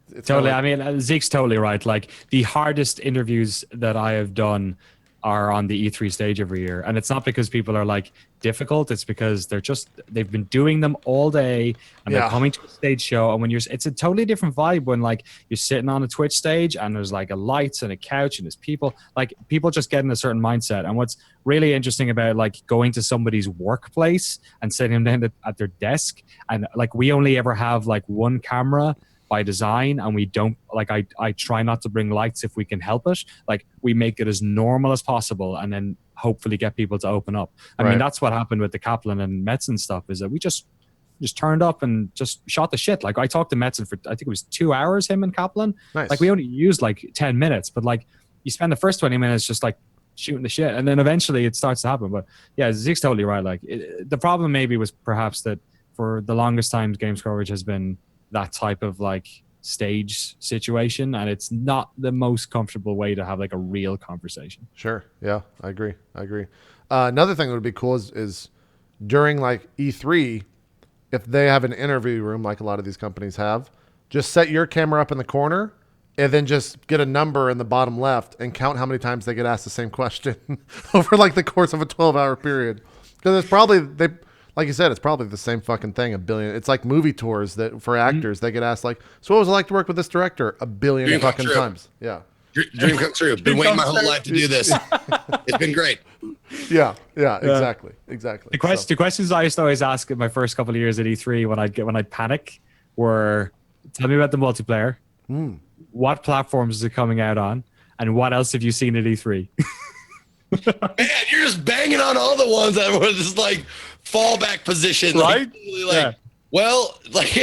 it's Totally. kinda like, I mean, Zeke's totally right. Like, the hardest interviews that I have done are on the E3 stage every year. And it's not because people are like difficult. It's because they've been doing them all day, and they're coming to a stage show. And it's a totally different vibe when like you're sitting on a Twitch stage and there's like a lights and a couch and there's people just get in a certain mindset. And what's really interesting about like going to somebody's workplace and sitting them down at their desk, and like, we only ever have like one camera by design, and we don't like, I try not to bring lights if we can help it. Like, we make it as normal as possible and then hopefully get people to open up. I mean, that's what happened with the Kaplan and Metzen stuff, is that we just turned up and just shot the shit. Like, I talked to Metzen for, I think it was 2 hours, him and Kaplan. Nice. Like, we only used like 10 minutes, but like, you spend the first 20 minutes just like shooting the shit, and then eventually it starts to happen. But yeah, Zeke's totally right. Like, the problem maybe was perhaps that for the longest time, games coverage has been that type of like stage situation, and it's not the most comfortable way to have like a real conversation. Sure. Yeah, I agree. Another thing that would be cool is during like E3, if they have an interview room like a lot of these companies have, just set your camera up in the corner and then just get a number in the bottom left and count how many times they get asked the same question over like the course of a 12-hour period. Because it's probably, like you said, it's probably the same fucking thing a billion. It's like movie tours that for actors, they get asked like, so what was it like to work with this director? A billion Dream come fucking true. times. Yeah. Dream come true. Been waiting my whole life to do this. It's been great. Yeah, exactly. The questions I used to always ask in my first couple of years at E3 when I'd panic were, tell me about the multiplayer. What platforms is it coming out on? And what else have you seen at E3? Man, you're just banging on all the ones that were just like fallback position. Right? Well, like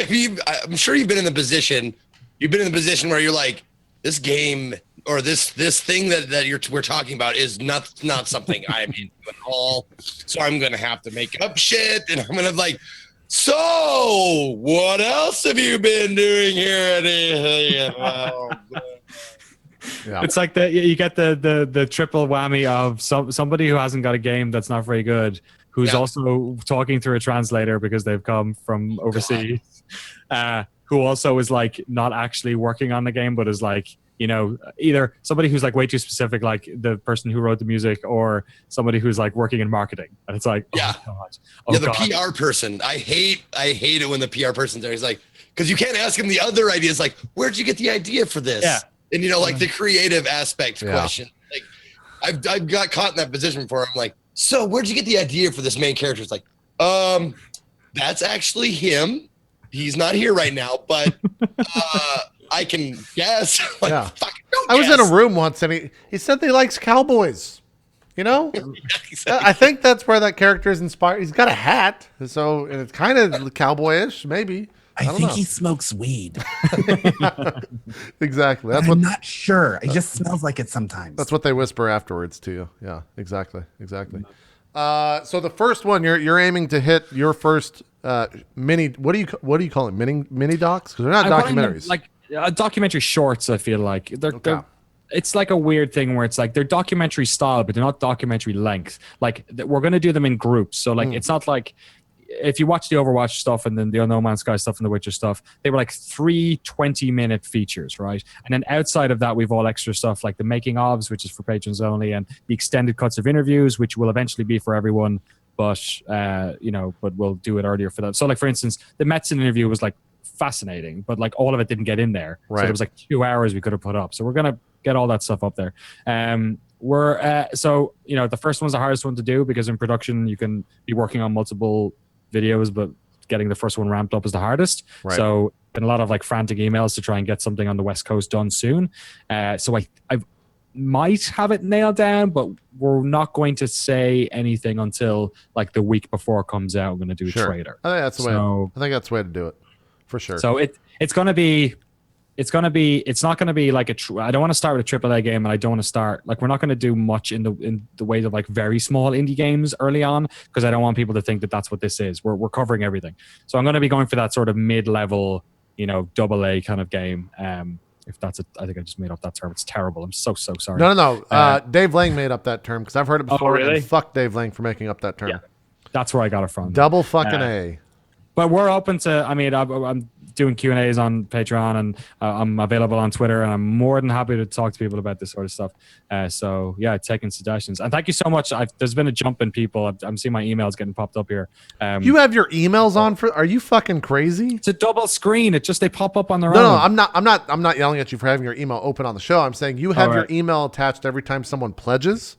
I'm sure you've been in the position. You've been in the position where you're like, this game or this thing that we're talking about is not something I'm into at all. So I'm gonna have to make up shit, and I'm gonna like. So, what else have you been doing here at Yeah. It's like you get the triple whammy of somebody who hasn't got a game that's not very good, who's also talking through a translator because they've come from overseas, who also is like not actually working on the game, but is like, you know, either somebody who's like way too specific, like the person who wrote the music, or somebody who's like working in marketing. And it's like, the PR person. I hate it when the PR person's there. He's like, because you can't ask him the other ideas, like, where'd you get the idea for this? Yeah. And, you know, like the creative aspect question. Like, I've got caught in that position before. I'm like, so where'd you get the idea for this main character? It's like, that's actually him. He's not here right now, but I can guess. Like, I was in a room once and he said he likes cowboys. You know? Exactly. I think that's where that character is inspired. He's got a hat, so and it's kind of cowboyish, maybe. I think he smokes weed. Exactly. I'm not sure. It just smells like it sometimes. That's what they whisper afterwards to you. Yeah, exactly. So the first one, you're aiming to hit your first mini. What do you call it? Mini docs? Because they're not documentaries. Like documentary shorts. I feel like they're it's like a weird thing where it's like they're documentary style, but they're not documentary length. Like we're going to do them in groups. So like it's not like if you watch the Overwatch stuff and then the No Man's Sky stuff and the Witcher stuff, they were like 3 20-minute features, right? And then outside of that, we've all extra stuff like the making ofs, which is for patrons only, and the extended cuts of interviews, which will eventually be for everyone, but but we'll do it earlier for them. So like for instance, the Metzen interview was like fascinating, but like all of it didn't get in there. Right. So there was like 2 hours we could have put up. So we're gonna get all that stuff up there. So the first one's the hardest one to do because in production you can be working on multiple videos, but getting the first one ramped up is the hardest. Right. So been a lot of like frantic emails to try and get something on the West Coast done soon. So I might have it nailed down, but we're not going to say anything until like the week before it comes out. We're going to do a trailer. I think that's the way. I think that's the way to do it, for sure. So it's going to be. It's not going to be like I don't want to start with a AAA game, and I don't want to start like we're not going to do much in the way of like very small indie games early on because I don't want people to think that that's what this is. We're covering everything, so I'm going to be going for that sort of mid-level, AA kind of game. If that's I think I just made up that term. It's terrible. I'm so sorry. No. Dave Lang made up that term because I've heard it before. Oh, really? And fuck Dave Lang for making up that term. Yeah, that's where I got it from. Double fucking A. But we're open to. I mean, I'm doing Q&As on Patreon, and I'm available on Twitter, and I'm more than happy to talk to people about this sort of stuff. So yeah, taking suggestions. And thank you so much. There's been a jump in people. I'm seeing my emails getting popped up here. You have your emails on for? Are you fucking crazy? It's a double screen. It just they pop up on their own. No, I'm not yelling at you for having your email open on the show. I'm saying you have your email attached every time someone pledges.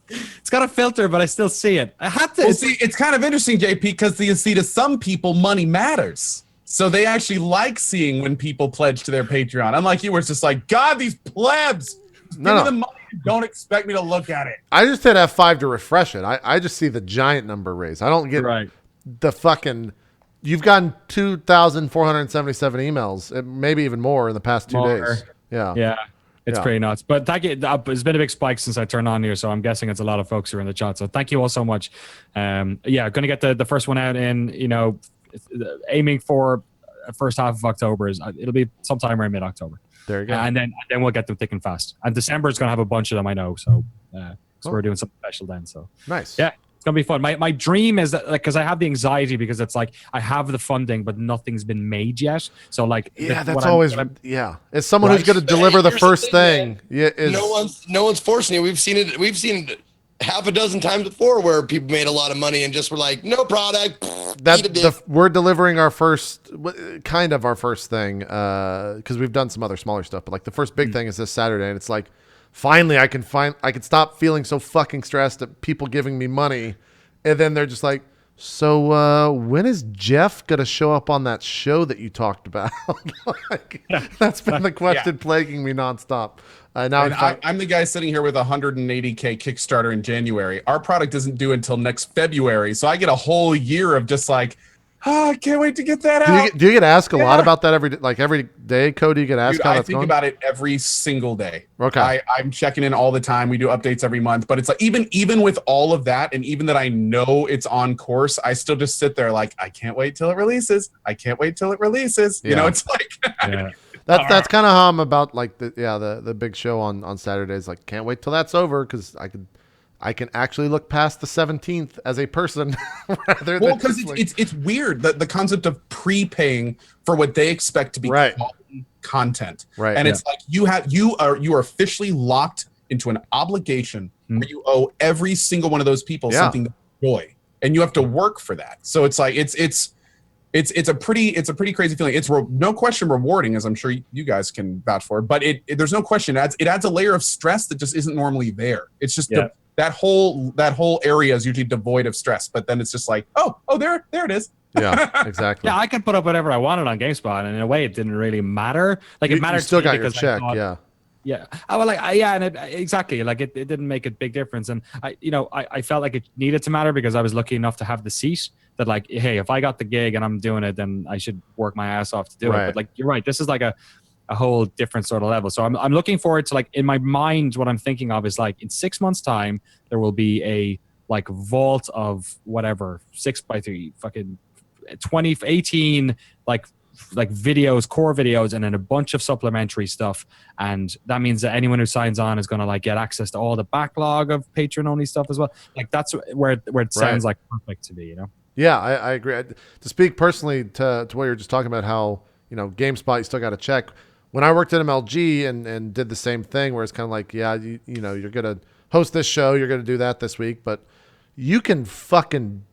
It's got a filter, but I still see it. I have to. Well, see, it's kind of interesting, JP, because you see, to some people, money matters. So they actually like seeing when people pledge to their Patreon. Unlike you, where it's just like, God, these plebs. Give me the money. Don't expect me to look at it. I just hit F5 to refresh it. I just see the giant number raised. I don't get the fucking. You've gotten 2,477 emails, maybe even more in the past 2 days. Yeah. It's pretty nuts. But thank you. It's been a big spike since I turned on here, so I'm guessing it's a lot of folks who are in the chat. So thank you all so much. Going to get the first one out in, aiming for first half of October. It'll be sometime around mid-October. There you go. And then we'll get them thick and fast. And December is going to have a bunch of them, I know. So we're doing something special then. So nice. Yeah. It's gonna be fun. My dream is that, like, because I have the anxiety because it's like I have the funding but nothing's been made yet. So like, that's always As someone who's going to deliver the first thing, no one's forcing you. We've seen it half a dozen times before where people made a lot of money and just were like, no product, we're delivering our first thing because we've done some other smaller stuff, but like the first big thing is this Saturday, and it's like finally I can stop feeling so fucking stressed at people giving me money, and then they're just like, so when is Jeff gonna show up on that show that you talked about? Like, that's been the question plaguing me nonstop. I'm the guy sitting here with 180K Kickstarter in January. Our product isn't due until next February, so I get a whole year of just like, I can't wait to get that out. Do you get asked a lot about that every day, Cody? You get asked how I that's think going? about it every single day. Okay. I'm checking in all the time. We do updates every month, but it's like even with all of that, and even that I know it's on course, I still just sit there like, I can't wait till it releases. I can't wait till it releases. Yeah. You know, it's like that's kind of how I'm about like the big show on Saturdays. Like, can't wait till that's over because I can actually look past the 17th as a person rather than because it's weird the concept of prepaying for what they expect to be quality content, right? And it's like you are officially locked into an obligation where you owe every single one of those people something to enjoy, and you have to work for that. So it's like it's a pretty crazy feeling. It's no question rewarding, as I'm sure you guys can vouch for, but there's no question it adds a layer of stress that just isn't normally there. It's just that whole area is usually devoid of stress, but then it's just like, there it is. Yeah, exactly. Yeah, I could put up whatever I wanted on GameSpot, and in a way, it didn't really matter. Like it mattered. You still to me got your check, Yeah. Exactly. Like it didn't make a big difference, and I felt like it needed to matter because I was lucky enough to have the seat. That like, hey, if I got the gig and I'm doing it, then I should work my ass off to do it. But like, you're right. This is like a whole different sort of level. So I'm looking forward to, like, in my mind, what I'm thinking of is like in 6 months' time, there will be a like vault of whatever 6x3 fucking 18 like videos, core videos, and then a bunch of supplementary stuff. And that means that anyone who signs on is going to like get access to all the backlog of Patreon only stuff as well. Like that's where it sounds like perfect to me, Yeah, I agree. To speak personally to what you were just talking about, how, GameSpot, you still got to check. When I worked at MLG and did the same thing, where it's kind of like, you're going to host this show, you're going to do that this week, but you can fucking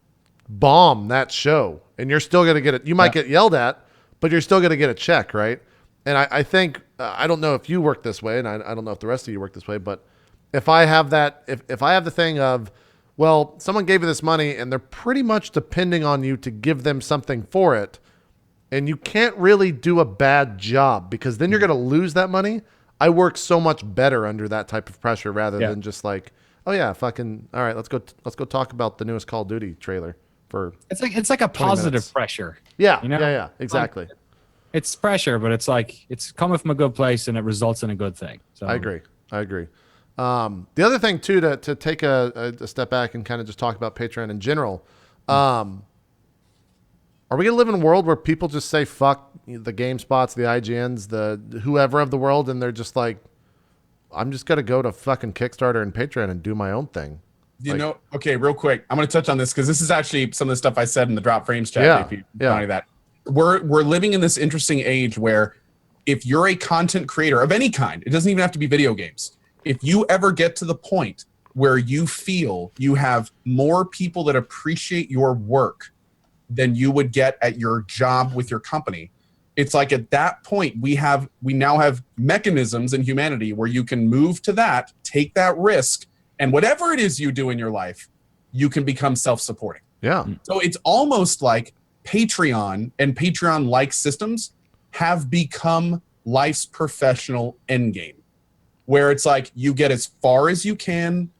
bomb that show and you're still going to get it. You might get yelled at, but you're still going to get a check, right? And I think, I don't know if you work this way, and I don't know if the rest of you work this way, but if I have that, if I have the thing of, well, someone gave you this money and they're pretty much depending on you to give them something for it, and you can't really do a bad job because then you're going to lose that money. I work so much better under that type of pressure rather than just like, oh yeah, fucking all right, let's go talk about the newest Call of Duty trailer for. It's like a positive pressure. Yeah, yeah, exactly. Like, it's pressure, but it's like it's coming from a good place and it results in a good thing. So I agree. The other thing too, to take a step back and kind of just talk about Patreon in general. Are we gonna live in a world where people just say fuck the GameSpots, the IGNs, the whoever of the world, and they're just like, I'm just gonna go to fucking Kickstarter and Patreon and do my own thing? Okay, real quick, I'm gonna touch on this because this is actually some of the stuff I said in the Drop Frames chat. If you that, we're living in this interesting age where if you're a content creator of any kind, it doesn't even have to be video games. If you ever get to the point where you feel you have more people that appreciate your work than you would get at your job with your company, it's like at that point we now have mechanisms in humanity where you can move to that, take that risk, and whatever it is you do in your life, you can become self-supporting. Yeah. So it's almost like Patreon and Patreon-like systems have become life's professional endgame, where it's like you get as far as you can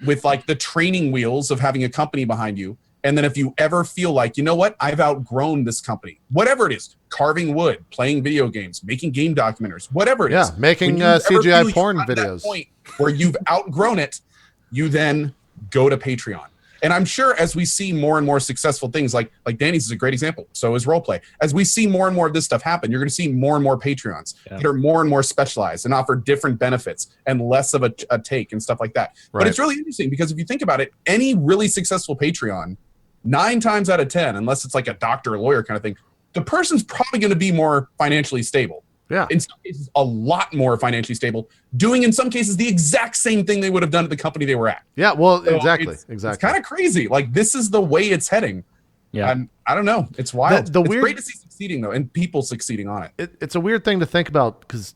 with like the training wheels of having a company behind you. And then if you ever feel like, you know what, I've outgrown this company, whatever it is, carving wood, playing video games, making game documentaries, whatever it is. Yeah, making CGI porn videos. That point where you've outgrown it, you then go to Patreon. And I'm sure as we see more and more successful things, like Danny's is a great example. So is roleplay. As we see more and more of this stuff happen, you're going to see more and more Patreons that are more and more specialized and offer different benefits and less of a take and stuff like that. Right. But it's really interesting because if you think about it, any really successful Patreon, 9 times out of 10, unless it's like a doctor or lawyer kind of thing, the person's probably going to be more financially stable. Yeah. In some cases, a lot more financially stable, doing in some cases the exact same thing they would have done at the company they were at. Yeah, well, So exactly. It's kind of crazy. Like, this is the way it's heading. Yeah. And I don't know. It's wild. The it's weird- great to see succeeding though, and people succeeding on it. It's a weird thing to think about because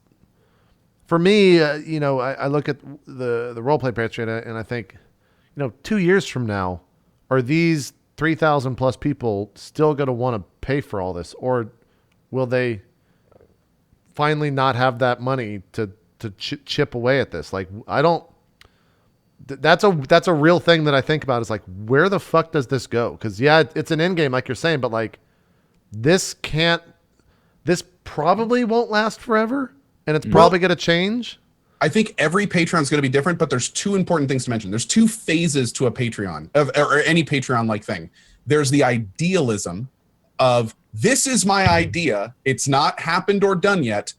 for me, I look at the roleplay Patreon and I think, 2 years from now, are these 3,000 plus people still going to want to pay for all this, or will they finally not have that money to chip away at this? Like, I don't. That's a real thing that I think about. Is like, where the fuck does this go? Because it's an end game, like you're saying, but like, this probably won't last forever, and it's probably going to change. I think every Patreon is going to be different, but there's two important things to mention. There's two phases to a Patreon or any Patreon-like thing. There's the idealism of this is my idea. It's not happened or done yet.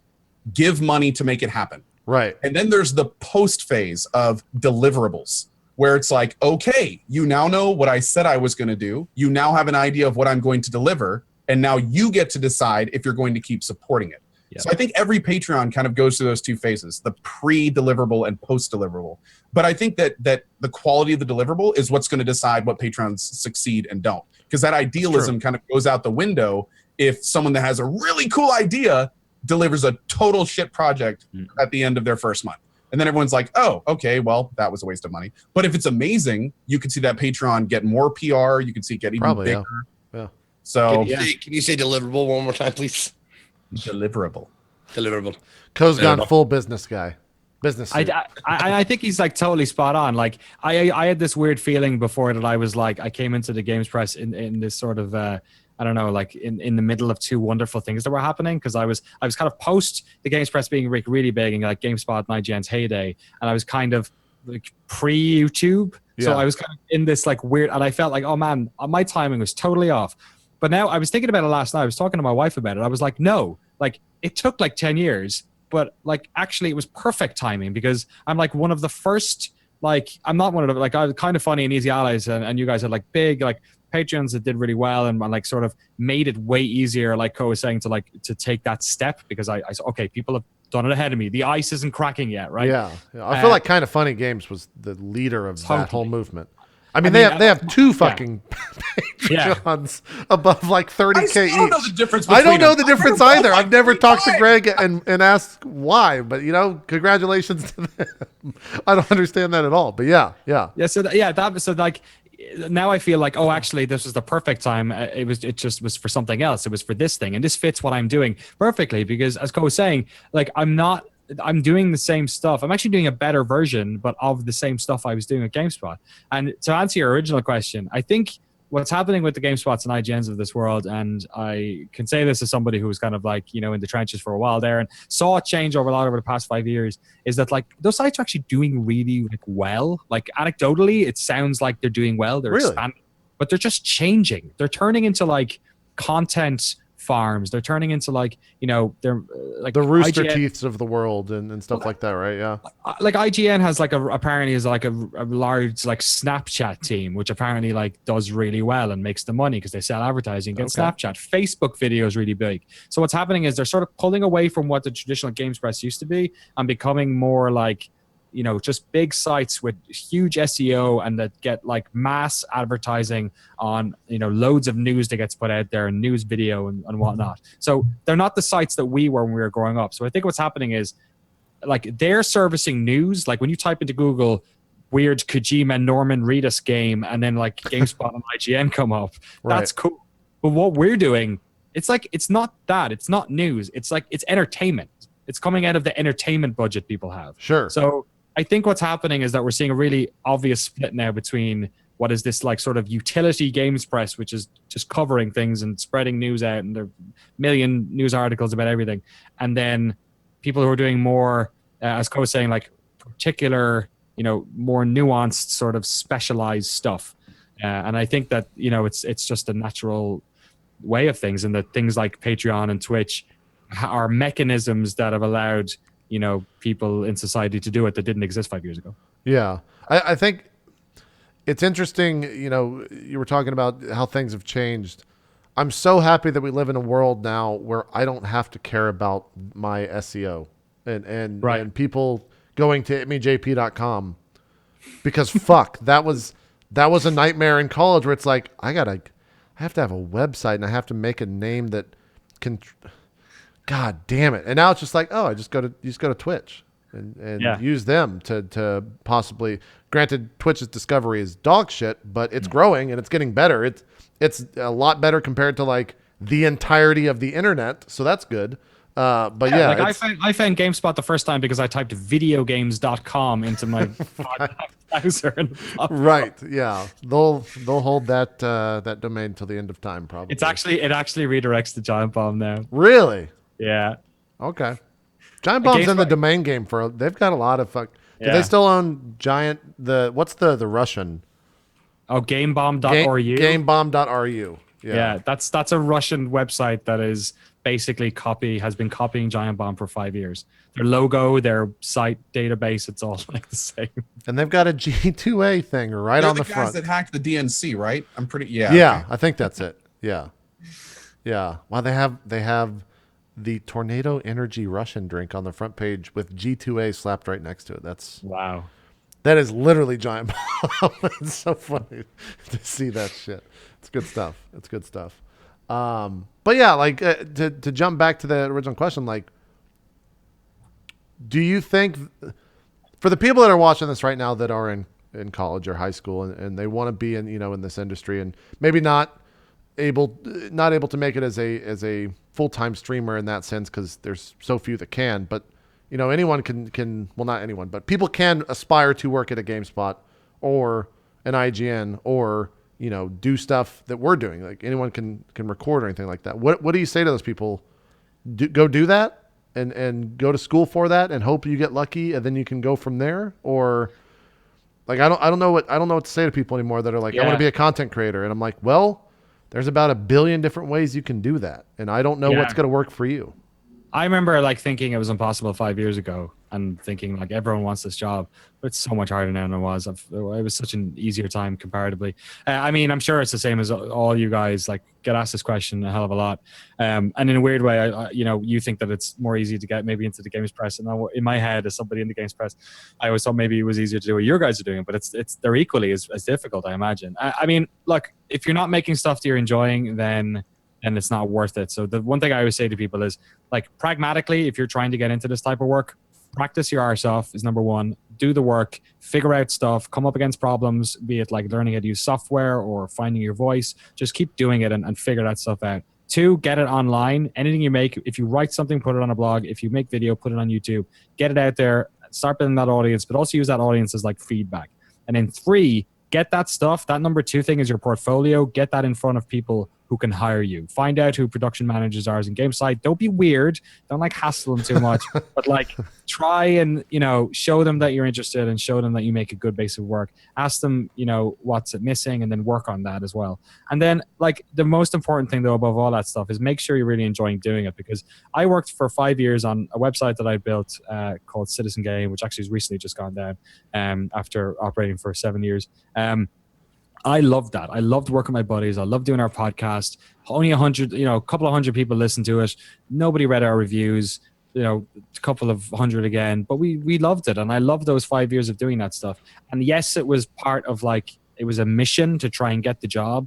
Give money to make it happen. Right. And then there's the post phase of deliverables where it's like, okay, you now know what I said I was going to do. You now have an idea of what I'm going to deliver. And now you get to decide if you're going to keep supporting it. Yeah. So I think every Patreon kind of goes through those two phases, the pre-deliverable and post-deliverable. But I think that the quality of the deliverable is what's going to decide what Patrons succeed and don't. Because that idealism kind of goes out the window if someone that has a really cool idea delivers a total shit project at the end of their first month. And then everyone's like, oh, okay, well, that was a waste of money. But if it's amazing, you can see that Patreon get more PR. You can see it get even bigger. Yeah. So can you say deliverable one more time, please? Deliverable. Co's gone full business guy. Business. I think he's like totally spot on. Like I had this weird feeling before that I was like, I came into the games press in this sort of I don't know, like in the middle of two wonderful things that were happening, because I was kind of post the games press being really big and like GameSpot and IGN's heyday, and I was kind of like pre-YouTube. So I was kind of in this like weird, and I felt like, oh man, my timing was totally off. But now I was thinking about it last night. I was talking to my wife about it. I was like, no, like it took like 10 years, but like actually it was perfect timing, because I'm like one of the first, like I'm not one of the, like I was kind of funny and Easy Allies, and you guys had like big like Patreons that did really well and like sort of made it way easier, like Co was saying, to take that step, because I said, okay, people have done it ahead of me. The ice isn't cracking yet, right? Yeah. I feel like Kind of Funny Games was the leader of that whole movement. I mean, they have two fucking Patreons above like 30K each. I don't know the difference. I don't know the difference either. I've never talked to Greg and asked why, but congratulations to them. I don't understand that at all. But yeah. So like now I feel like, oh, actually, this was the perfect time. It just was for something else. It was for this thing, and this fits what I'm doing perfectly, because as Co was saying, like I'm doing the same stuff. I'm actually doing a better version, but of the same stuff I was doing at GameSpot. And to answer your original question, I think what's happening with the GameSpots and IGNs of this world, and I can say this as somebody who was kind of like, in the trenches for a while there and saw it change over the past 5 years, is that like those sites are actually doing really like well. Like anecdotally, it sounds like they're doing well. They're expanding, but they're just changing. They're turning into like content farms. They're turning into like, they're like the Rooster Teeths of the world and stuff like that, right? Yeah. Like IGN has like apparently is like a large like Snapchat team, which apparently like does really well and makes the money because they sell advertising against Snapchat. Facebook video is really big. So what's happening is they're sort of pulling away from what the traditional games press used to be and becoming more like, just big sites with huge SEO and that get like mass advertising on, loads of news that gets put out there and news video and whatnot. So they're not the sites that we were when we were growing up. So I think what's happening is like they're servicing news. Like when you type into Google weird Kojima Norman Reedus game and then like GameSpot and IGN come up, that's cool. But what we're doing, it's like, it's not that. It's not news. It's like, it's entertainment. It's coming out of the entertainment budget people have. Sure. So I think what's happening is that we're seeing a really obvious split now between what is this like sort of utility games press, which is just covering things and spreading news out, and there are a million news articles about everything, and then people who are doing more, as Co was saying, like particular, more nuanced sort of specialized stuff. And I think that, it's just a natural way of things, and that things like Patreon and Twitch are mechanisms that have allowed people in society to do it that didn't exist 5 years ago. Yeah. I think it's interesting, you were talking about how things have changed. I'm so happy that we live in a world now where I don't have to care about my SEO and people going to itmeJP.com, because fuck, that was a nightmare in college where it's like, I gotta I have to have a website and I have to make a name that can. God damn it! And now it's just like, oh, you just go to Twitch and use them to possibly. Granted, Twitch's discovery is dog shit, but it's growing and it's getting better. It's a lot better compared to like the entirety of the internet, so that's good. But yeah, like I found GameSpot the first time because I typed videogames.com into my browser. Right. Yeah. They'll hold that domain till the end of time, probably. It actually redirects to Giant Bomb now. Really? Yeah. Okay. Giant Bomb's in the domain game they've got a lot of fuck. Do they still own what's the Russian? Oh, gamebomb.ru. Gamebomb.ru. Yeah, that's a Russian website that is basically has been copying Giant Bomb for 5 years. Their logo, their site database, it's all like the same. And they've got a G2A thing right on the front. Guys that hacked the DNC, right? I'm pretty Yeah, okay. I think that's it. Yeah. Yeah. Well, they have the Tornado Energy Russian drink on the front page with G2A slapped right next to it. Wow. That is literally Giant Bomb. It's so funny to see that shit. It's good stuff. But yeah, like to jump back to the original question, like, do you think for the people that are watching this right now that are in college or high school and they want to be in this industry and maybe not able to make it as a full-time streamer in that sense because there's so few that can, but anyone can well, not anyone, but people can aspire to work at a GameSpot or an IGN or do stuff that we're doing. Like anyone can record or anything like that. What do you say to those people? Go do that and go to school for that and hope you get lucky and then you can go from there? Or like I don't know what to say to people anymore that are like, I want to be a content creator, and I'm like, well, there's about 1 billion different ways you can do that, and I don't know what's going to work for you. I remember like thinking it was impossible 5 years ago and thinking like everyone wants this job, but it's so much harder now than it was. It was such an easier time comparatively. I mean, I'm sure it's the same as all you guys like get asked this question a hell of a lot. And in a weird way, you think that it's more easy to get maybe into the games press. And in my head, as somebody in the games press, I always thought maybe it was easier to do what your guys are doing, but they're equally as difficult, I imagine. I mean, look, if you're not making stuff that you're enjoying, then it's not worth it. So the one thing I always say to people is, like, pragmatically, if you're trying to get into this type of work, practice your arse off is number one. Do the work, figure out stuff, come up against problems, be it like learning how to use software or finding your voice. Just keep doing it and figure that stuff out. 2, get it online. Anything you make, if you write something, put it on a blog. If you make video, put it on YouTube. Get it out there, start building that audience, but also use that audience as like feedback. And then 3, get that stuff. That number 2 thing is your portfolio. Get that in front of people who can hire you. Find out who production managers are in game site. Don't be weird. Don't like hassle them too much, but like try and, show them that you're interested and show them that you make a good base of work. Ask them, what's it missing, and then work on that as well. And then like the most important thing though, above all that stuff, is make sure you're really enjoying doing it, because I worked for 5 years on a website that I built called Citizen Game, which actually has recently just gone down after operating for 7 years. I loved that. I loved working with my buddies. I loved doing our podcast. Only 100, a couple of 100 people listened to it. Nobody read our reviews, a couple of 100 again, but we loved it. And I loved those 5 years of doing that stuff. And yes, it was part of it was a mission to try and get the job,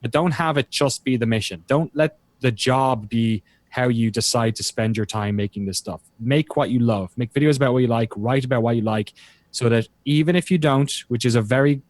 but don't have it just be the mission. Don't let the job be how you decide to spend your time making this stuff. Make what you love. Make videos about what you like, write about what you like, so that even if you don't, which is a very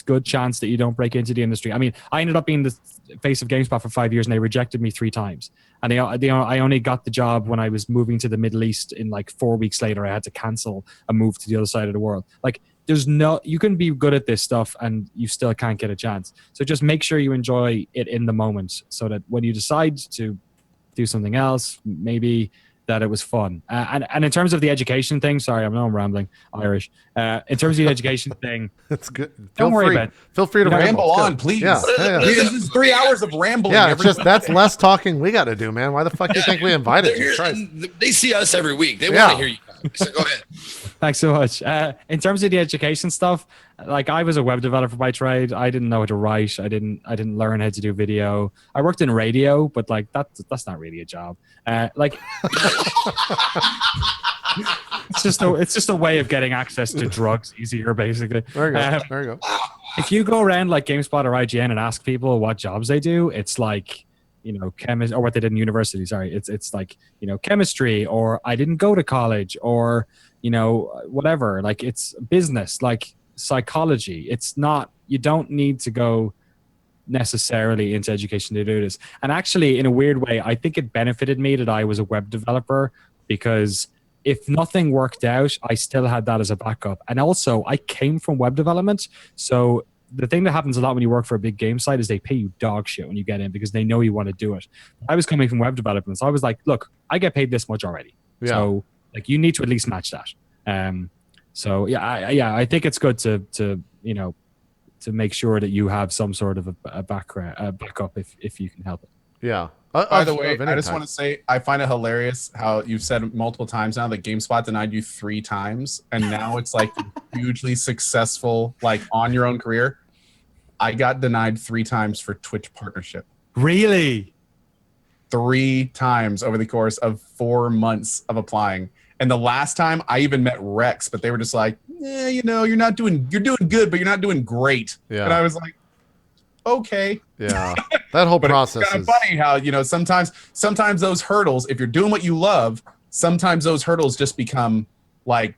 good chance that you don't break into the industry. I mean, I ended up being the face of GameSpot for 5 years, and they rejected me 3 times. And I only got the job when I was moving to the Middle East. In like 4 weeks later, I had to cancel and move to the other side of the world. Like, you can be good at this stuff and you still can't get a chance. So just make sure you enjoy it in the moment, so that when you decide to do something else, maybe that it was fun. And in terms of the education thing, sorry, I know I'm rambling, Irish. In terms of the education thing, that's good. Don't worry about it. Feel free to ramble on, please. Yeah. This is 3 hours of rambling. Yeah, that's less talking we got to do, man. Why the fuck do you think we invited you? They see us every week. They want to hear you. So go ahead. Thanks so much. In terms of the education stuff, like, I was a web developer by trade. I didn't know how to write. I didn't learn how to do video. I worked in radio, but like that's not really a job. Like it's just a way of getting access to drugs easier, basically. There you go. if you go around like GameSpot or IGN and ask people what jobs they do, it's like, chemist, or what they did in university. Sorry, it's like, chemistry, or I didn't go to college, or whatever. Like, it's business, like psychology. It's not. You don't need to go necessarily into education to do this. And actually, in a weird way, I think it benefited me that I was a web developer, because if nothing worked out, I still had that as a backup. And also, I came from web development, so the thing that happens a lot when you work for a big game site is they pay you dog shit when you get in, because they know you want to do it. I was coming from web development, so I was like, look, I get paid this much already. Yeah. So like, you need to at least match that. So I think it's good to make sure that you have some sort of a backup if you can help it. Yeah. By the way, I just want to say, I find it hilarious how you've said multiple times now that GameSpot denied you 3 times, and now it's like hugely successful, like on your own career. I got denied 3 times for Twitch partnership. Really? 3 times over the course of 4 months of applying. And the last time I even met Rex, but they were just like, you're doing good, but you're not doing great. Yeah. And I was like, okay. Yeah. That whole process it's kind of funny how, sometimes those hurdles, if you're doing what you love, sometimes those hurdles just become like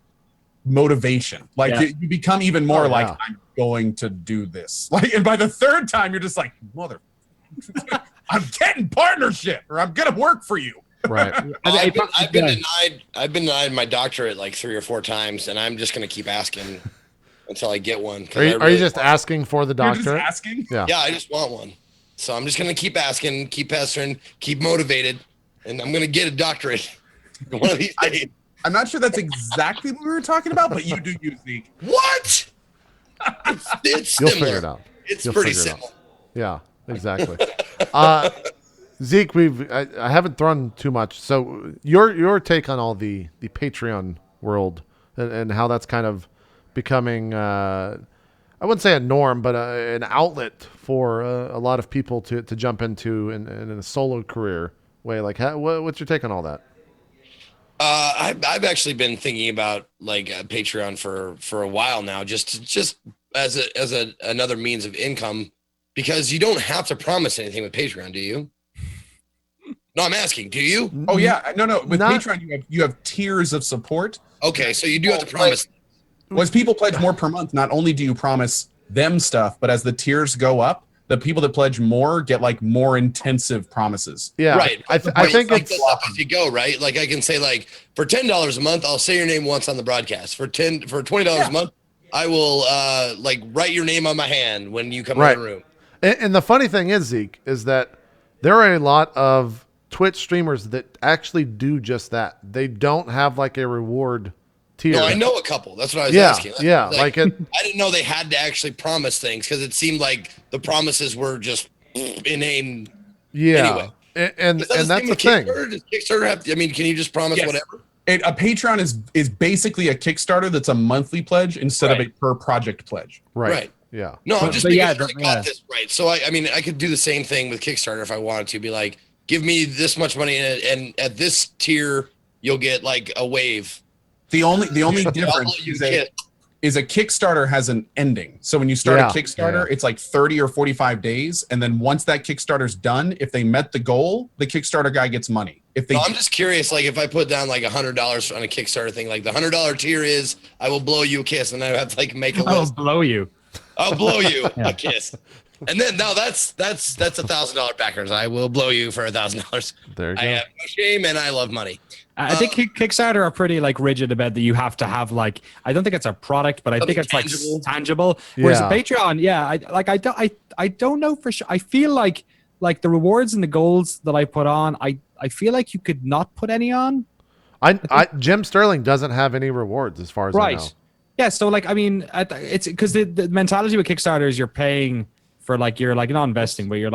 motivation. Like you become even more I'm going to do this. Like, and by the 3rd time, you're just like, mother, I'm getting partnership, or I'm going to work for you. Right. I've been denied my doctorate like 3 or 4 times, and I'm just going to keep asking until I get one. Are you just asking for the doctorate? You're just asking? Yeah. Yeah, I just want one. So I'm just going to keep asking, keep pestering, keep motivated, and I'm going to get a doctorate one of these days. I'm not sure that's exactly what we were talking about, but you do use Zeke. What? It's You'll similar. figure it out. It's You'll pretty figure it out. simple. Yeah, exactly. Zeke, I haven't thrown too much. So your take on all the Patreon world and how that's kind of becoming, I wouldn't say a norm, but an outlet for a lot of people to jump into in a solo career way. Like, what's your take on all that? I've actually been thinking about like Patreon for a while now, just as another means of income, because you don't have to promise anything with Patreon, do you? No, I'm asking, do you? Oh yeah, no. With Patreon, you have tiers of support. Okay, so you do have to promise. As people pledge more per month, not only do you promise them stuff, but as the tiers go up, the people that pledge more get like more intensive promises. Yeah, right. I think like it's up as you go, right? Like I can say, like for $10 a month, I'll say your name once on the broadcast. For $20 a month, I will like write your name on my hand when you come in the room. And the funny thing is, Zeke, is that there are a lot of Twitch streamers that actually do just that. They don't have like a reward tier. No, I know a couple. That's what I was asking. Yeah, like I didn't know they had to actually promise things, because it seemed like the promises were just inane. Yeah, anyway. and that's the thing. Does Kickstarter have? I mean, can you just promise whatever? A Patreon is basically a Kickstarter that's a monthly pledge instead of a per project pledge. Right. Yeah. No, I'm just making sure I got this right. So I mean, I could do the same thing with Kickstarter if I wanted to. Be like, give me this much money, and at this tier, you'll get like a wave. The only difference is a Kickstarter has an ending. So when you start a Kickstarter, it's like 30 or 45 days. And then once that Kickstarter's done, if they met the goal, the Kickstarter guy gets money. I'm just curious, like if I put down like $100 on a Kickstarter thing, like the $100 tier is, I will blow you a kiss, and then I have to like make a list. I'll blow you a kiss. And then now that's $1,000 backers. I will blow you for $1,000. There you go. I have no shame, and I love money. I think Kickstarter are pretty like rigid about that. You have to have like, I don't think it's a product, but I think it's tangible. Like tangible. Whereas a Patreon, I don't know for sure. I feel like the rewards and the goals that I put on, I feel like you could not put any on. Jim Sterling doesn't have any rewards as far as I know. Yeah, so like, I mean, it's because the mentality with Kickstarter is you're paying for like, you're like not investing, but you're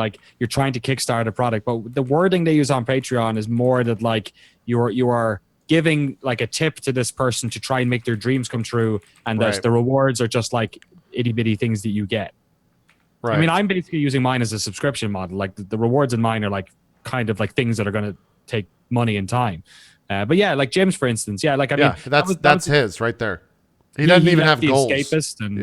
trying to kickstart a product. But the wording they use on Patreon is more that like you are giving like a tip to this person to try and make their dreams come true, and the rewards are just like itty bitty things that you get. Right. I mean, I'm basically using mine as a subscription model. Like the rewards in mine are like kind of like things that are going to take money and time. But yeah, like Jim's, for instance. Yeah, like I mean, that's his right there. He doesn't even have goals. Escapist and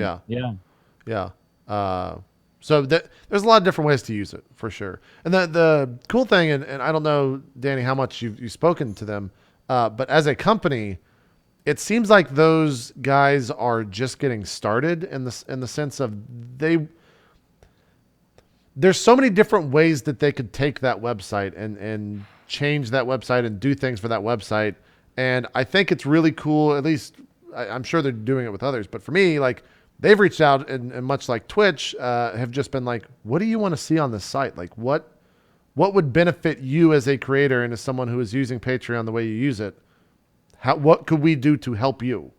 yeah. So there's a lot of different ways to use it for sure. And the cool thing, and I don't know, Danny, how much you've spoken to them, but as a company, it seems like those guys are just getting started in the sense of there's so many different ways that they could take that website and change that website and do things for that website. And I think it's really cool. At least I'm sure they're doing it with others, but for me, like, they've reached out and much like Twitch, have just been like, what do you want to see on this site? Like, what would benefit you as a creator and as someone who is using Patreon the way you use it? What could we do to help you?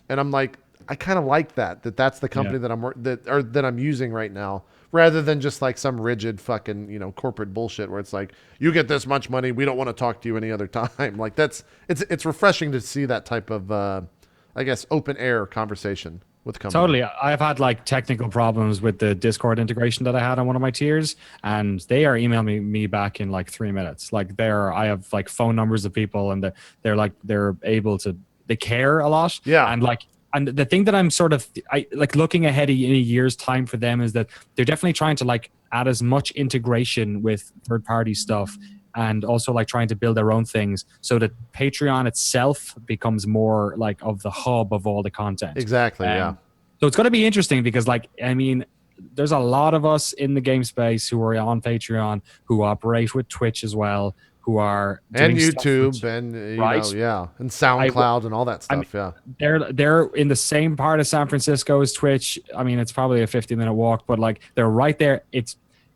And I'm like, I kind of like that's the company that I'm using right now, rather than just like some rigid fucking, corporate bullshit where it's like, you get this much money, we don't want to talk to you any other time. Like, it's refreshing to see that type of, I guess, open air conversation with companies. Totally. I've had like technical problems with the Discord integration that I had on one of my tiers, and they are emailing me back in like 3 minutes. Like, I have like phone numbers of people, and they're able to, they care a lot. Yeah. And the thing that I'm sort of looking ahead in a year's time for them is that they're definitely trying to like add as much integration with third party stuff, and also like trying to build their own things so that Patreon itself becomes more like of the hub of all the content. Exactly. Yeah. So it's going to be interesting because, like, I mean, there's a lot of us in the game space who are on Patreon, who operate with Twitch as well, who are and doing YouTube stuff and right? and SoundCloud and all that stuff. They're in the same part of San Francisco as Twitch. I mean, it's probably a 50-minute walk, but like, they're right there.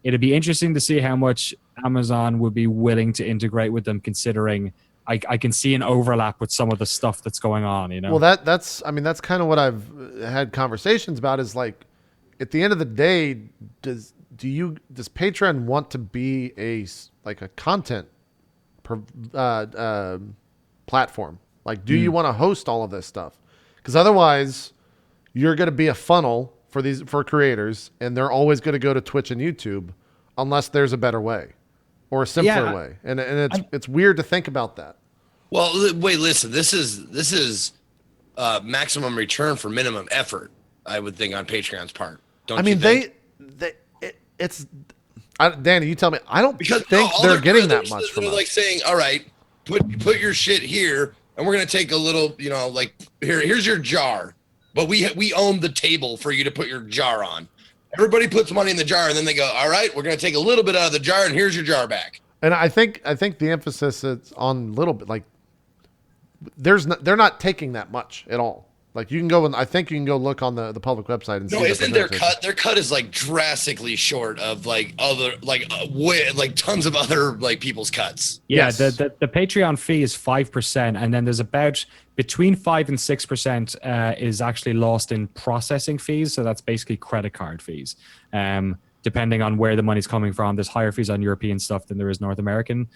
It'd be interesting to see how much Amazon would be willing to integrate with them, considering I can see an overlap with some of the stuff that's going on, Well, that's kind of what I've had conversations about, is like, at the end of the day, does Patreon want to be a content platform? Like, do you want to host all of this stuff? Because otherwise you're going to be a funnel for creators, and they're always going to go to Twitch and YouTube unless there's a better way or a simpler way. And it's weird to think about that. Well, wait, listen, this is maximum return for minimum effort, I would think, on Patreon's part. Danny, you tell me. I don't think they're getting that much from us. They're like saying, all right, put your shit here, and we're going to take a little, like, here's your jar. But we own the table for you to put your jar on. Everybody puts money in the jar, and then they go, all right, we're going to take a little bit out of the jar, and here's your jar back. And I think the emphasis is on little bit. Like, they're not taking that much at all. Like, you can go I think you can go look on the public website and see. No, isn't their cut? Their cut is like drastically short of like other like tons of other like people's cuts. Yeah, yes. the Patreon fee is 5%, and then there's about between 5 and 6% is actually lost in processing fees. So that's basically credit card fees. Depending on where the money's coming from, there's higher fees on European stuff than there is North American.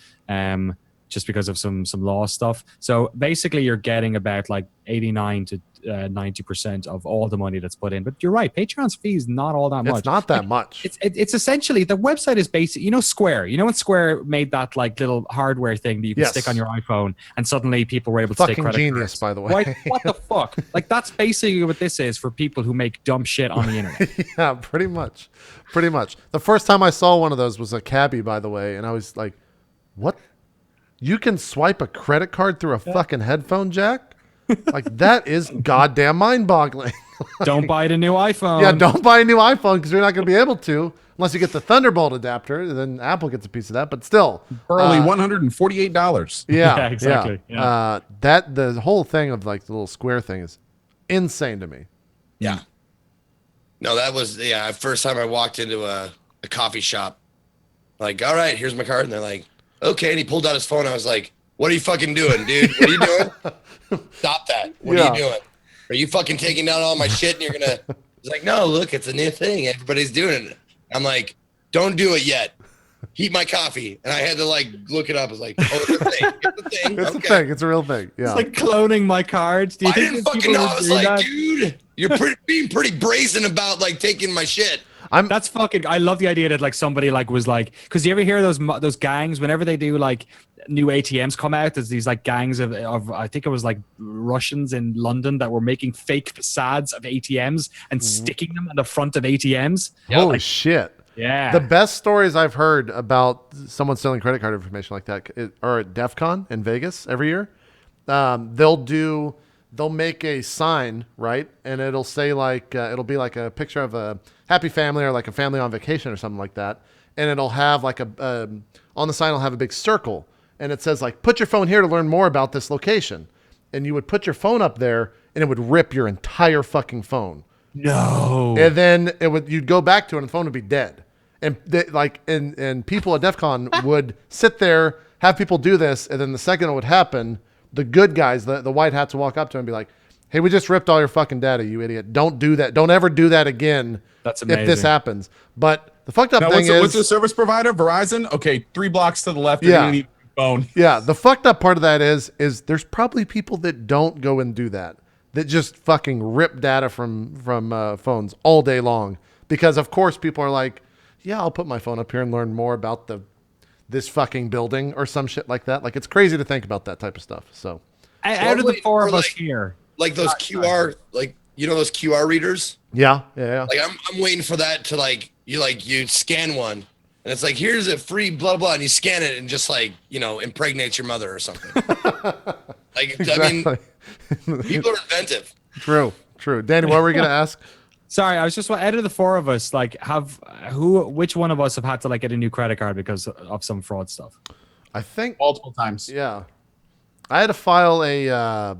Just because of some law stuff. So basically you're getting about like 89 to 90% of all the money that's put in. But you're right, Patreon's fee is not all that much. It's not that much. It's essentially, the website is basic. Square. When Square made that like little hardware thing that you can stick on your iPhone, and suddenly people were able to stick credit genius, cards. by the way. Right? What the fuck? Like, that's basically what this is for people who make dumb shit on the internet. Yeah, pretty much. The first time I saw one of those was a cabbie, by the way, and I was like, what? You can swipe a credit card through a fucking headphone jack? Like, that is goddamn mind-boggling. Don't buy a new iPhone. Yeah, don't buy a new iPhone, because you're not going to be able to unless you get the Thunderbolt adapter. Then Apple gets a piece of that. But still, early $148. Yeah, exactly. Yeah. The whole thing of like the little Square thing is insane to me. Yeah. No, that was first time I walked into a coffee shop. Like, all right, here's my card, and they're like, okay, and he pulled out his phone. I was like, what are you fucking doing, dude? What are you doing? Stop that. What are you doing? Are you fucking taking down all my shit and you're going to... He's like, no, look, it's a new thing. Everybody's doing it. I'm like, don't do it yet. Heat my coffee. And I had to like look it up. I was like, oh, it's a thing. It's a thing. It's a thing. It's a real thing. Yeah. It's like cloning my cards. Do you I didn't fucking know. I was like, dude, you're being pretty brazen about like taking my shit. That's fucking. I love the idea that like somebody like was like, because you ever hear those gangs whenever they do like new ATMs come out? There's these like gangs of I think it was like Russians in London that were making fake facades of ATMs and sticking them on the front of ATMs. Holy shit. Yeah. The best stories I've heard about someone selling credit card information like that are at DEF CON in Vegas every year. They'll make a sign, right? And it'll say like, it'll be like a picture of a happy family or like a family on vacation or something like that. And it'll have like on the sign, it'll have a big circle. And it says like, put your phone here to learn more about this location. And you would put your phone up there and it would rip your entire fucking phone. No. And then you'd go back to it and the phone would be dead. And and people at DEF CON would sit there, have people do this. And then the second it would happen, the good guys, the white hats will walk up to him and be like, hey, we just ripped all your fucking data, you idiot. Don't do that. Don't ever do that again. That's amazing. If this happens. But the fucked up thing what's your service provider? Verizon? Okay, 3 blocks to the left. Yeah. You're gonna need your phone. Yeah, the fucked up part of that is there's probably people that don't go and do that just fucking rip data from phones all day long. Because, of course, people are like, yeah, I'll put my phone up here and learn more about this fucking building or some shit like that. Like, it's crazy to think about that type of stuff. So, out of the four of us like, here, like those QR, like you know those QR readers. yeah. Like I'm waiting for that to like you scan one, and it's like here's a free blah blah, and you scan it and just like impregnates your mother or something. Like Exactly. I mean, people are inventive. True. Danny, what were you gonna ask? sorry, I was just out of the four of us, like, which one of us have had to like get a new credit card because of some fraud stuff? I think Multiple times. yeah. I had to file a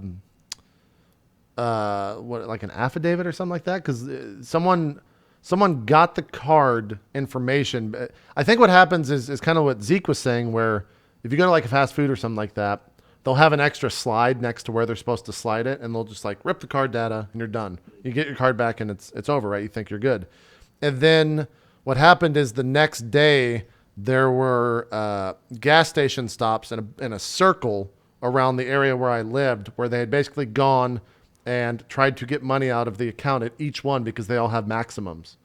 like an affidavit or something like that because someone got the card information. I think what happens is kind of what Zeke was saying, where if you go to like a fast food or something like that, they'll have an extra slide next to where they're supposed to slide it, and they'll just like rip the card data and you're done. You get your card back and it's over, right? You think you're good. And then what happened is the next day there were gas station stops in a circle around the area where I lived, where they had basically gone and tried to get money out of the account at each one because they all have maximums.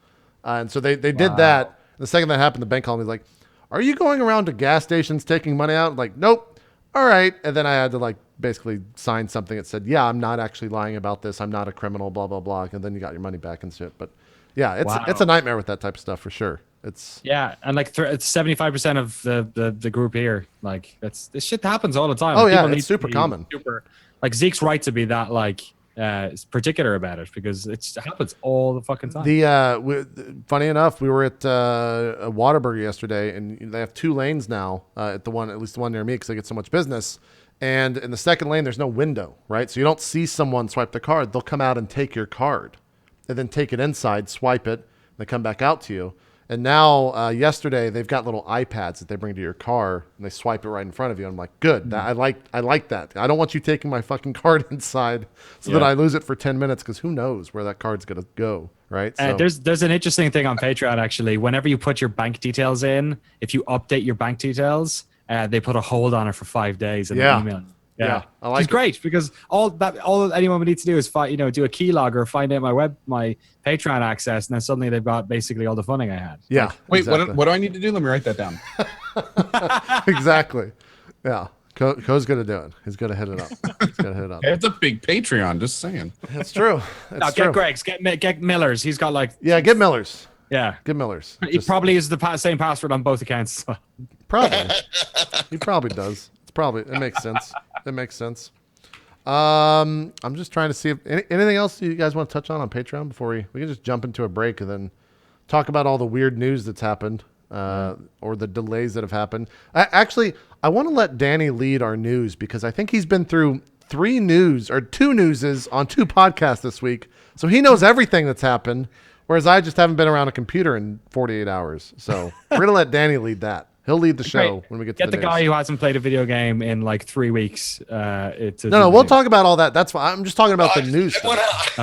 And so they did that. The second that happened, the bank called me like, are you going around to gas stations taking money out? I'm like, nope. All right. And then I had to like basically sign something that said, yeah, I'm not actually lying about this. I'm not a criminal, blah, blah, blah. And then you got your money back and shit. But yeah, it's a nightmare with that type of stuff for sure. It's and like it's 75% of the group here. Like this shit happens all the time. Oh Like, yeah, people it's need super to be common. Like Zeke's right to be that like particular about it because it happens all the fucking time. Funny enough, we were at a Whataburger yesterday, and they have 2 lanes now at least the one near me, because they get so much business. And in the second lane, there's no window, right? So you don't see someone swipe the card. They'll come out and take your card, and then take it inside, swipe it, and they come back out to you. And now, yesterday, they've got little iPads that they bring to your car, and they swipe it right in front of you. I'm like, good. I like that. I don't want you taking my fucking card inside so that I lose it for 10 minutes, because who knows where that card's going to go, right? So, there's an interesting thing on Patreon, actually. Whenever you put your bank details in, if you update your bank details, they put a hold on it for 5 days and email you. Yeah, I like it's great because all anyone would need to do is do a keylog or find out my Patreon access, and then suddenly they've got basically all the funding I had. Yeah. Wait, exactly. what do I need to do? Let me write that down. Exactly. Yeah. Co's going to do it. He's going to hit it up. It's a big Patreon, just saying. That's true. That's Get true. Greg's, get Miller's. He's got like Get Miller's. yeah. Get Miller's. He probably is the same password on both accounts. Probably. He probably does. It makes sense. It makes sense. I'm just trying to see if anything else you guys want to touch on Patreon before we can just jump into a break and then talk about all the weird news that's happened or the delays that have happened. I want to let Danny lead our news because I think he's been through 2 newses on 2 podcasts this week. So he knows everything that's happened, whereas I just haven't been around a computer in 48 hours. So we're going to let Danny lead that. He'll lead the show when we get to the Get the guy who hasn't played a video game in like 3 weeks. No, we'll talk about all that. That's fine. I'm just talking about the news. I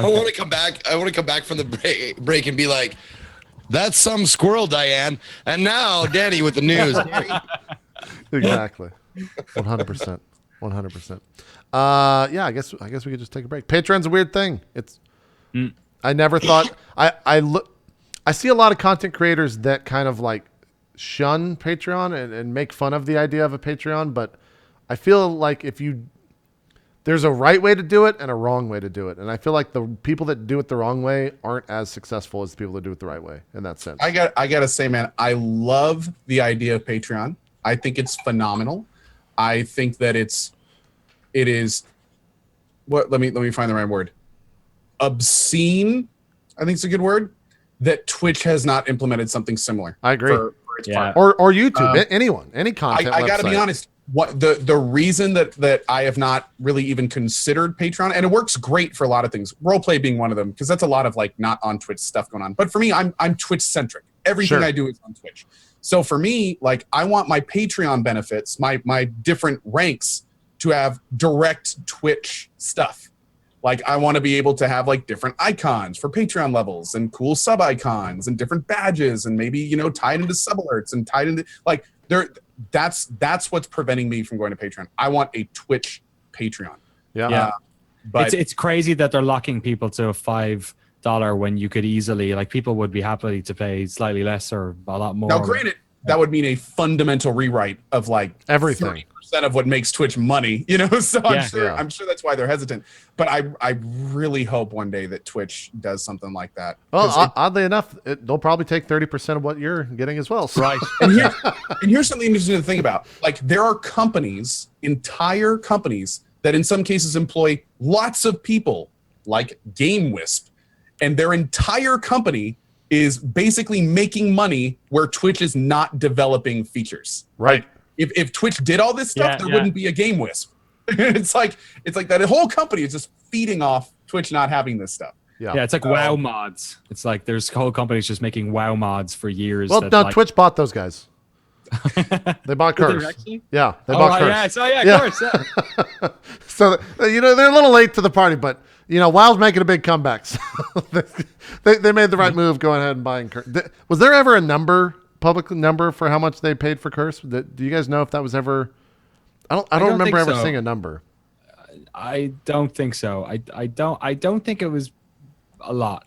want to come back. I want to come back from the break and be like, "That's some squirrel, Diane." And now, Danny with the news. Exactly. 100%. 100%. Yeah, I guess we could just take a break. Patreon's a weird thing. I never thought I I see a lot of content creators that kind of like shun Patreon and make fun of the idea of a Patreon, but I feel like there's a right way to do it and a wrong way to do it. And I feel like the people that do it the wrong way aren't as successful as the people that do it the right way in that sense. I gotta say, man, I love the idea of Patreon. I think it's phenomenal. I think that it is what let me find the right word. Obscene, I think it's a good word, that Twitch has not implemented something similar. I agree. For its part. Or YouTube, anyone, any content. I gotta be website. honest. What the reason that I have not really even considered Patreon, and it works great for a lot of things, roleplay being one of them, because that's a lot of like not on Twitch stuff going on. But for me, I'm Twitch centric. Everything Sure. I do is on Twitch. So for me, like I want my Patreon benefits, my different ranks to have direct Twitch stuff. Like I want to be able to have like different icons for Patreon levels and cool sub icons and different badges and maybe, tied into sub alerts and tied into like that's what's preventing me from going to Patreon. I want a Twitch Patreon. Yeah. But it's crazy that they're locking people to a $5 when you could easily, like, people would be happy to pay slightly less or a lot more. now, granted, that would mean a fundamental rewrite of like Everything. 30% of what makes Twitch money. So Yeah. I'm sure that's why they're hesitant. But I really hope one day that Twitch does something like that. Well, oddly enough, they'll probably take 30% of what you're getting as well. So. Right. And here's something interesting to think about. Like there are companies, entire companies, that in some cases employ lots of people, like GameWisp, and their entire company is basically making money where Twitch is not developing features. Right. If Twitch did all this stuff, there wouldn't be a GameWisp. it's like that whole company is just feeding off Twitch not having this stuff. Yeah. Yeah, it's like WoW mods. It's like there's whole companies just making WoW mods for years. Well, that, no, like, Twitch bought those guys. They bought Did they Curse. actually? Yeah, they Oh, bought Curse. yeah, so yeah, Yeah. of course. Yeah. So they're a little late to the party, but WoW's making a big comeback. So they made the right move going ahead and buying Curse. Was there ever a public number for how much they paid for Curse? Do you guys know if that was ever? I don't remember think ever so. seeing a number. I don't think so. I don't think it was a lot.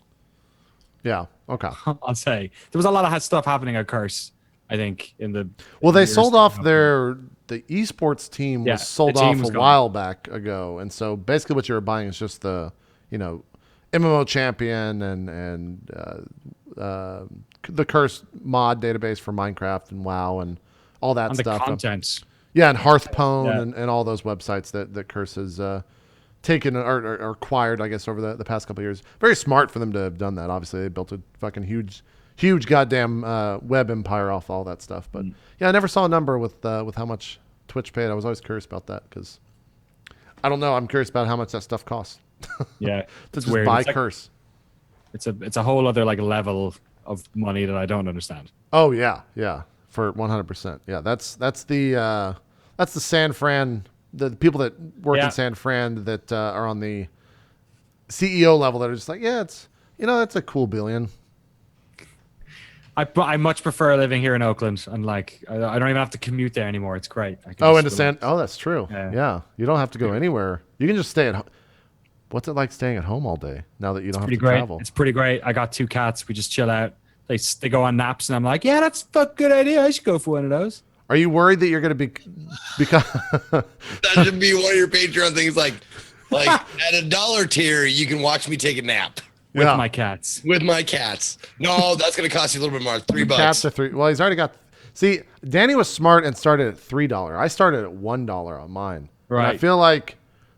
Yeah. Okay. I'll say there was a lot of stuff happening at Curse. I think in the Well, they years sold that off happened. the esports team Yeah, was sold the team off was a gone. while back ago, and so basically what you were buying is just the MMO champion and the Curse mod database for Minecraft and WoW and all that on the stuff. content. Yeah, and Hearthpwn Yeah. and all those websites that Curse has taken or acquired, I guess, over the past couple of years. Very smart for them to have done that. Obviously, they built a fucking huge goddamn web empire off all that stuff. But yeah, I never saw a number with how much Twitch paid. I was always curious about that because I don't know. I'm curious about how much that stuff costs Yeah, to it's just weird. buy It's like- Curse. It's a whole other like level of money that I don't understand. Oh yeah, for 100%. Yeah, that's the San Fran, the people that work Yeah. in San Fran that are on the CEO level that are just like, yeah, it's that's a cool billion. I much prefer living here in Oakland, and like I don't even have to commute there anymore. It's great. I can Oh, just into go- San. Oh, that's true. Yeah. Yeah, you don't have to go anywhere. You can just stay at home. What's it like staying at home all day now that you don't have Pretty to great. travel? It's pretty great. I got 2 cats. We just chill out. They go on naps, and I'm like, yeah, that's a good idea. I should go for one of those. Are you worried that you're going to become? That should be one of your Patreon things. Like at $1 tier, you can watch me take a nap With Yeah. my cats. with my cats. No, that's gonna cost you a little bit more. $3. Cats are $3. Well, he's already got. See, Danny was smart and started at $3. I started at $1 on mine. And I Right. feel like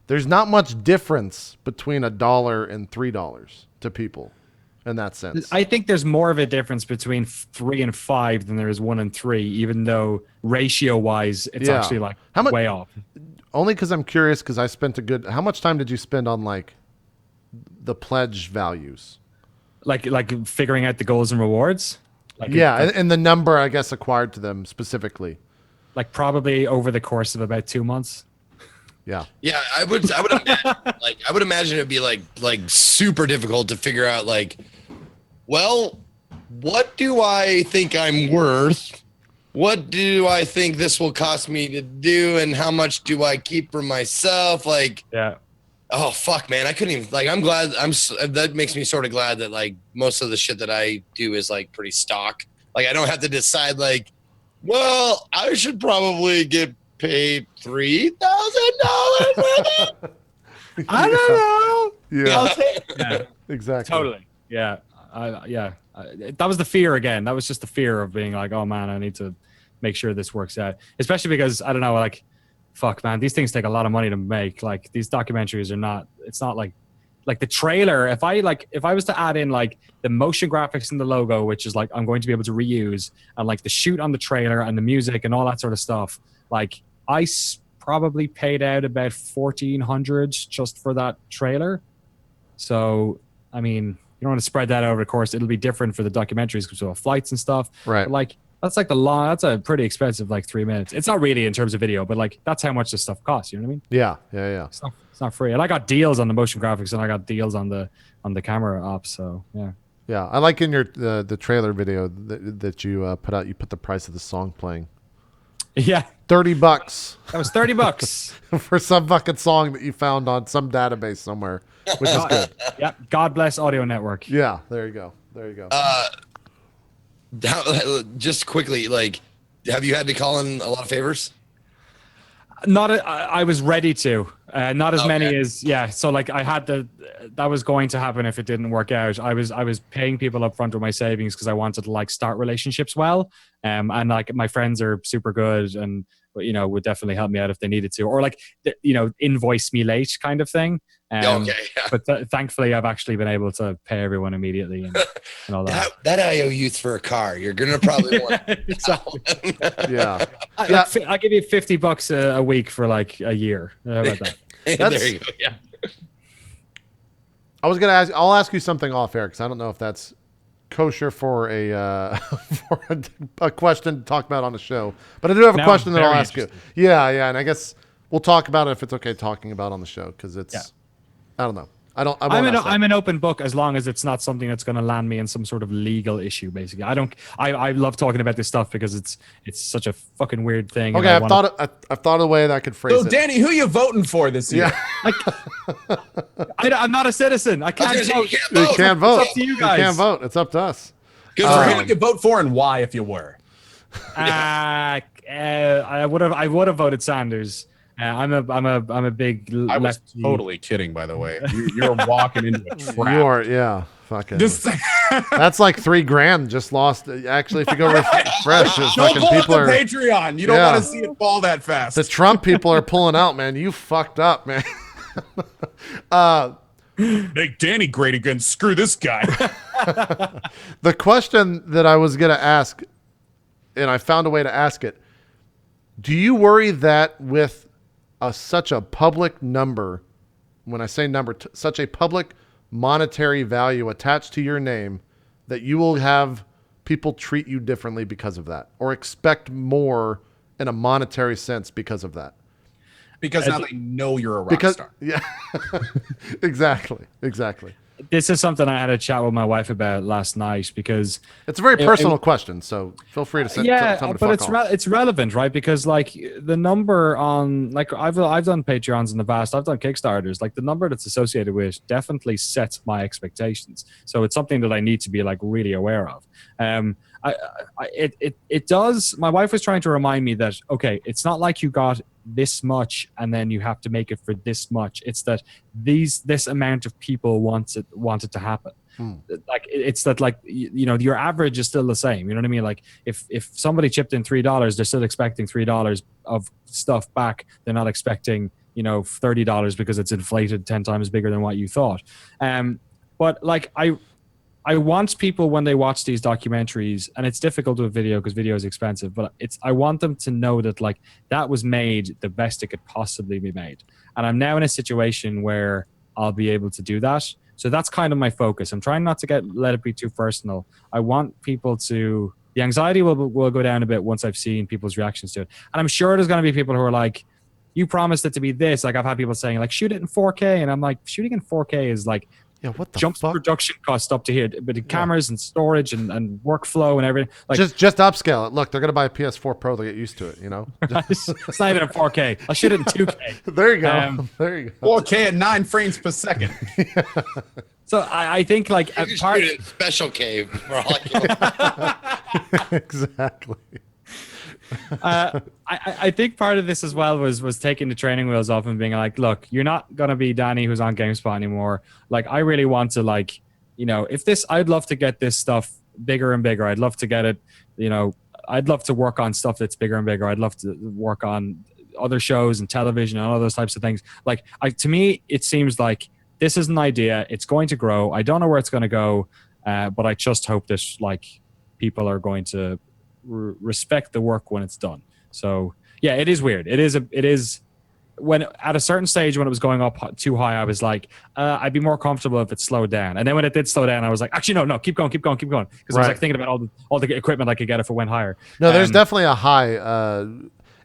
there's not much difference between $1 and $3 to people, in that sense. I think there's more of a difference between 3 and 5 than there is 1 and 3, even though ratio-wise, it's Yeah. actually like How much- way off. Only because I'm curious. Because I spent a good. How much time did you spend on like the pledge values? Like figuring out the goals and rewards. Like Yeah, and the number I guess acquired to them specifically. like probably over the course of about 2 months. Yeah. Yeah, I would imagine, I would imagine it'd be like super difficult to figure out well, what do I think I'm worth? What do I think this will cost me to do, and how much do I keep for myself? Yeah. Oh fuck, man! I couldn't even like. I'm glad. That makes me sort of glad that like most of the shit that I do is like pretty stock. Like I don't have to decide like, well, I should probably get paid $3,000 for that. I don't know. Yeah, I'll take yeah, exactly. totally. Yeah. That was the fear again. That was just the fear of being like, oh man, I need to make sure this works out. Especially because I don't know, like, fuck, man, these things take a lot of money to make. Like these documentaries are not. It's not like the trailer. If I was to add in like the motion graphics and the logo, which is like I'm going to be able to reuse, and like the shoot on the trailer and the music and all that sort of stuff, like probably paid out about $1,400 just for that trailer. So I mean, you don't want to spread that over the course. It'll be different for the documentaries because of flights and stuff. Right. But like that's a pretty expensive like 3 minutes. It's not really in terms of video, but like that's how much this stuff costs. You know what I mean? Yeah. It's not free. And I got deals on the motion graphics and I got deals on the camera ops. So yeah. Yeah, I like in your the trailer video that you put out. You put the price of the song playing. Yeah. $30 That was $30 for some fucking song that you found on some database somewhere, which is good. Yeah. God bless Audio Network. Yeah, there you go. Just quickly, like, have you had to call in a lot of favors? I was ready to. Not as many Okay. as So like I had that was going to happen if it didn't work out. I was paying people up front with my savings because I wanted to like start relationships well. And like my friends are super good and would definitely help me out if they needed to, or like invoice me late kind of thing. Okay, yeah. But thankfully I've actually been able to pay everyone immediately and all that. That IOU's for a car. You're gonna probably want. Exactly. Yeah. I'll give you $50 a week for like a year. How about that? There you go. Yeah. I was gonna ask. I'll ask you something off air because I don't know if that's kosher for a for a question to talk about on the show. But I do have a Now question I'm that I'll very ask you. interested. Yeah, and I guess we'll talk about it if it's okay talking about on the show because it's. Yeah. I don't know. I won't ask that. I'm an open book as long as it's not something that's going to land me in some sort of legal issue. Basically, I love talking about this stuff because it's such a fucking weird thing. Okay, I've thought of a way that I could phrase So, it. Danny, who you voting for this year? Yeah, I'm not a citizen. I can't You vote. can't you vote. can't vote. It's up to you guys. can't vote. It's up to us. Good So for who him. would you vote for and why if you were? I would have voted Sanders. I'm a big. I was lefty. totally kidding, by the way. You're walking into a trap. You are, yeah. Fucking. Just That's like $3,000 just lost. Actually, if you go refresh, it's don't fucking pull up people the are. Patreon. You don't Yeah. want to see it fall that fast. The Trump people are pulling out, man. You fucked up, man. Make Danny great again. Screw this guy. The question that I was gonna ask, and I found a way to ask it. Do you worry that with such a public number, when I say number, such a public monetary value attached to your name, that you will have people treat you differently because of that, or expect more in a monetary sense because of that? Because now they know you're a rock Because star. yeah, exactly. This is something I had a chat with my wife about last night because It's a very personal question, so feel free to send yeah, someone to but fuck off. it's relevant, right? Because like the number on like I've done Patreons in the past, I've done Kickstarters. Like the number that's associated with definitely sets my expectations. So it's something that I need to be like really aware of. It does. My wife was trying to remind me that okay, it's not like you got this much and then you have to make it for this much. It's that this amount of people want it to happen. Like it's that like your average is still the same. You know what I mean? Like if somebody chipped in $3, they're still expecting $3 of stuff back. They're not expecting $30 because it's inflated 10 times bigger than what you thought. But like I want people when they watch these documentaries, and it's difficult with video because video is expensive, but I want them to know that like that was made the best it could possibly be made. And I'm now in a situation where I'll be able to do that. So that's kind of my focus. I'm trying not to let it be too personal. I want people to, the anxiety will go down a bit once I've seen people's reactions to it. And I'm sure there's going to be people who are like, you promised it to be this. Like I've had people saying like, shoot it in 4K. And I'm like, shooting in 4K is like Yeah, what the jumps fuck? production cost up to here, but the cameras and storage and workflow and everything. Like Just upscale it. Look, they're gonna buy a PS4 Pro to get used to it. You know. it's not even in 4K. I'll shoot it in 2K. There you go. There you go. 4K at 9 frames per second. So I think like You can shoot it in special cave for all I care. Exactly. I think part of this as well was taking the training wheels off and being like, look, you're not gonna be Danny who's on GameSpot anymore. Like, I really want to, like, you know, I'd love to get this stuff bigger and bigger. I'd love to get it, you know, I'd love to work on stuff that's bigger and bigger. I'd love to work on other shows and television and all those types of things. Like, to me, it seems like this is an idea. It's going to grow. I don't know where it's going to go, but I just hope that like people are going to respect the work when it's done. So yeah, it is weird. It is when at a certain stage when it was going up too high, I was like, I'd be more comfortable if it slowed down. And then when it did slow down, I was like, actually, no, keep going. Because I was like thinking about all the equipment I could get if it went higher. No, there's definitely a high.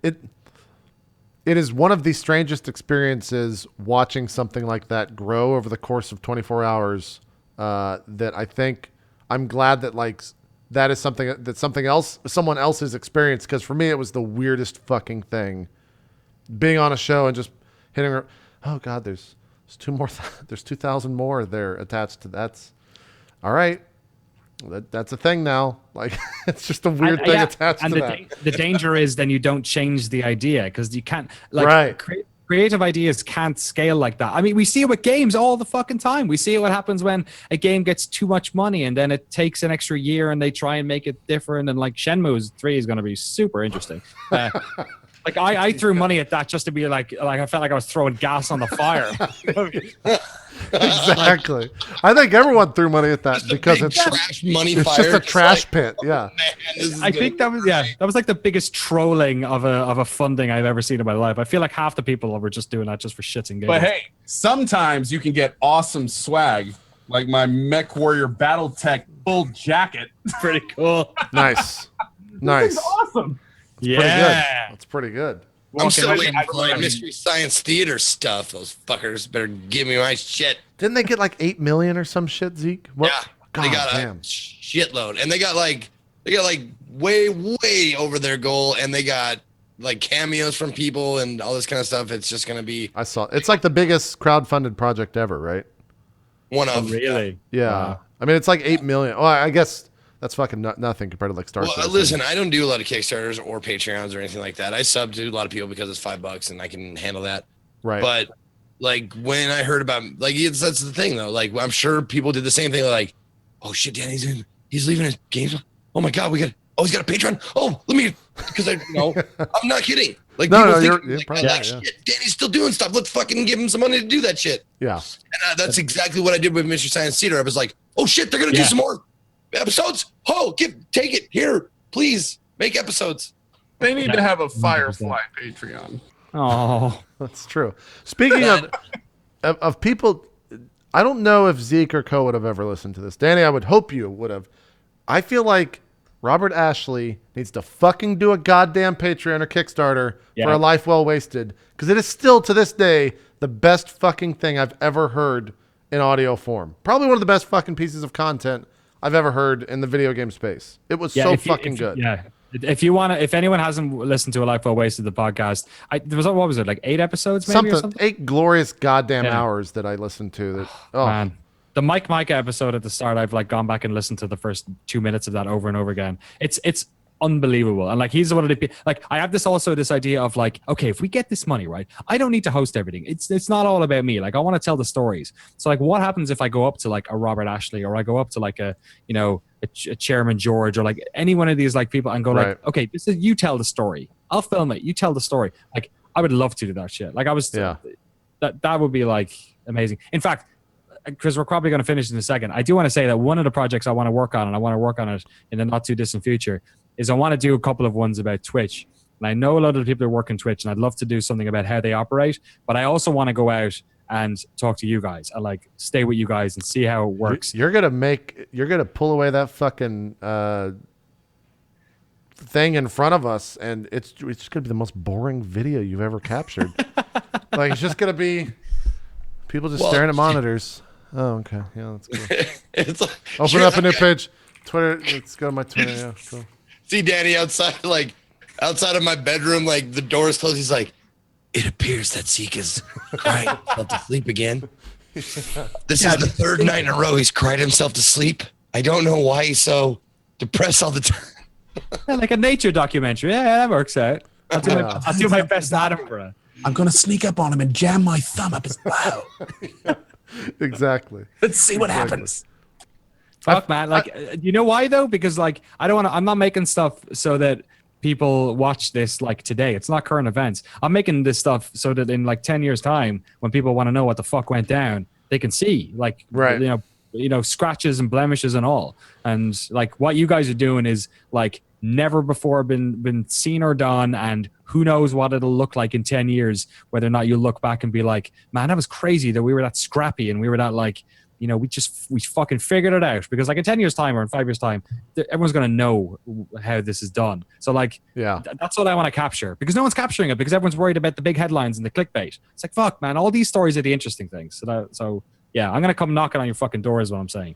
It is one of the strangest experiences watching something like that grow over the course of 24 hours. That I think I'm glad that like that is something that someone else's experience. Because for me, it was the weirdest fucking thing, being on a show and just hitting. Oh God, there's 2,000 more there attached to that's. All right, that's a thing now. Like it's just a weird thing attached to that. The danger is then you don't change the idea because you can't like creative ideas can't scale like that. I mean, we see it with games all the fucking time. We see what happens when a game gets too much money and then it takes an extra year and they try and make it different. And like Shenmue 3 is going to be super interesting. Like I threw money at that just to be like I felt like I was throwing gas on the fire. Exactly. I think everyone threw money at that because it's trash money it's fire. just a trash pit. Yeah. Man, I think that was like the biggest trolling of a funding I've ever seen in my life. I feel like half the people were just doing that just for shits and giggles. But hey, sometimes you can get awesome swag, like my Mech Warrior BattleTech full jacket. Pretty cool. Nice. This is awesome. That's pretty good. I'm still waiting for my Mystery Science Theater stuff. Those fuckers better give me my shit. Didn't they get like 8 million or some shit, Zeke? What? Yeah, God they got damn. a shitload, and they got like way over their goal, and they got like cameos from people and all this kind of stuff. It's just gonna be. I saw. It's like the biggest crowdfunded project ever, right? One of really. Yeah. Wow. I mean, it's like 8 million. Well, I guess that's fucking nothing compared to like Star Citizen. Listen, I don't do a lot of Kickstarters or Patreons or anything like that. I sub to a lot of people because it's $5 and I can handle that. Right. But like when I heard about like that's the thing though. Like I'm sure people did the same thing. Like, oh shit, Danny's leaving his games. Oh my god, he's got a Patreon. Oh, let me because I'm not kidding. Like you're probably shit, Danny's still doing stuff. Let's fucking give him some money to do that shit. Yeah. And that's exactly what I did with Mystery Science Theater. I was like, oh shit, they're gonna do some more episodes. Oh, take it here, please make episodes. They need to have a Firefly Patreon. Oh, that's true. Speaking of people, I don't know if Zeke or Ko would have ever listened to this. Danny, I would hope you would have. I feel like Robert Ashley needs to fucking do a goddamn Patreon or Kickstarter for A Life Well Wasted, because it is still to this day the best fucking thing I've ever heard in audio form. Probably one of the best fucking pieces of content I've ever heard in the video game space. It was fucking good. Yeah. If anyone hasn't listened to A Life Well Wasted, the podcast, what was it, like 8 episodes maybe? Something 8 glorious goddamn hours that I listened to. Man. The Mike Micah episode at the start, I've like gone back and listened to the first 2 minutes of that over and over again. It's unbelievable. And like he's one of the like I have this idea of like, okay, if we get this money, right, I don't need to host everything. It's not all about me. Like I want to tell the stories. So like what happens if I go up to like a Robert Ashley or I go up to like a Chairman George or like any one of these like people and go like, okay, this is you tell the story. I'll film it. You tell the story. Like I would love to do that shit. Like that would be like amazing. In fact, because we're probably going to finish in a second, I do want to say that one of the projects I want to work on, and I want to work on it in the not too distant future, is I want to do a couple of ones about Twitch. And I know a lot of the people that work in Twitch, and I'd love to do something about how they operate, but I also want to go out and talk to you guys and like stay with you guys and see how it works. You're gonna pull away that fucking thing in front of us, and it's just gonna be the most boring video you've ever captured. Like it's just gonna be people just staring at monitors. Oh, okay. Yeah, that's cool. It's like, Open up a new page. Twitter. Let's go to my Twitter. Yeah, cool. See Danny outside, like outside of my bedroom, like the door is closed. He's like, it appears that Zeke is crying himself to sleep again. This is the third night in a row he's cried himself to sleep. I don't know why he's so depressed all the time. Yeah, like a nature documentary. Yeah, that works out. I'll do my best Attenborough. I'm gonna sneak up on him and jam my thumb up his blow. Exactly. Let's see what happens. Fuck, man. Like, you know why though? Because like, I don't want to. I'm not making stuff so that people watch this like today. It's not current events. I'm making this stuff so that in like 10 years' time, when people want to know what the fuck went down, they can see like, Right. You know, scratches and blemishes and all. And like, what you guys are doing is like never before been seen or done, and who knows what it'll look like in 10 years, whether or not you look back and be like, man, that was crazy that we were that scrappy and we were that like, you know, we fucking figured it out. Because like in 10 years time or in 5 years time, everyone's going to know how this is done. So like, Yeah. that's what I want to capture, because no one's capturing it because everyone's worried about the big headlines and the clickbait. It's like, fuck, man, all these stories are the interesting things. So yeah, I'm going to come knocking on your fucking door is what I'm saying.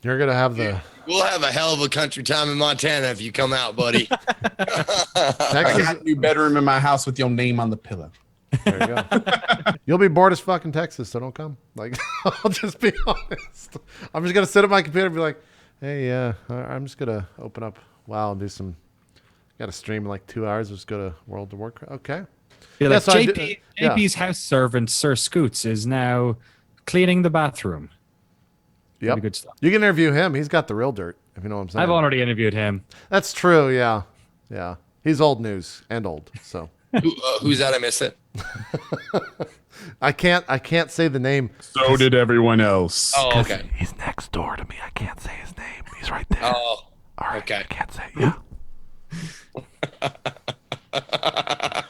You're gonna have the We'll have a hell of a country time in Montana if you come out, buddy. I Texas. got a new bedroom in my house with your name on the pillow. There you go. You'll be bored as fuck in Texas, so don't come. Like, I'll just be honest. I'm just gonna sit at my computer and be like, hey, I'm just gonna open up WoW and do some. Got to stream in like 2 hours. Just go to World of Warcraft. Okay. Yeah, Yeah, like so I JP's house servant, Sir Scoots, is now cleaning the bathroom. Yep. Pretty good stuff. You can interview him. He's got the real dirt, if you know what I'm saying. I've already interviewed him. That's true. Yeah. Yeah. He's old news and old. So Who's that? I missed it. I can't say the name. So did everyone else. Oh, okay. He's next door to me. I can't say his name. He's right there. Oh, All right. okay. I can't say it. Yeah.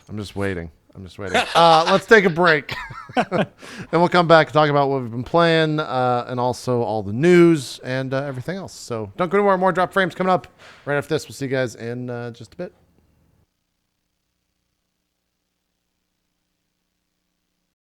I'm just waiting. Let's take a break. And we'll come back and talk about what we've been playing and also all the news and everything else. So don't go anywhere. More Drop Frames coming up right after this. We'll see you guys in just a bit.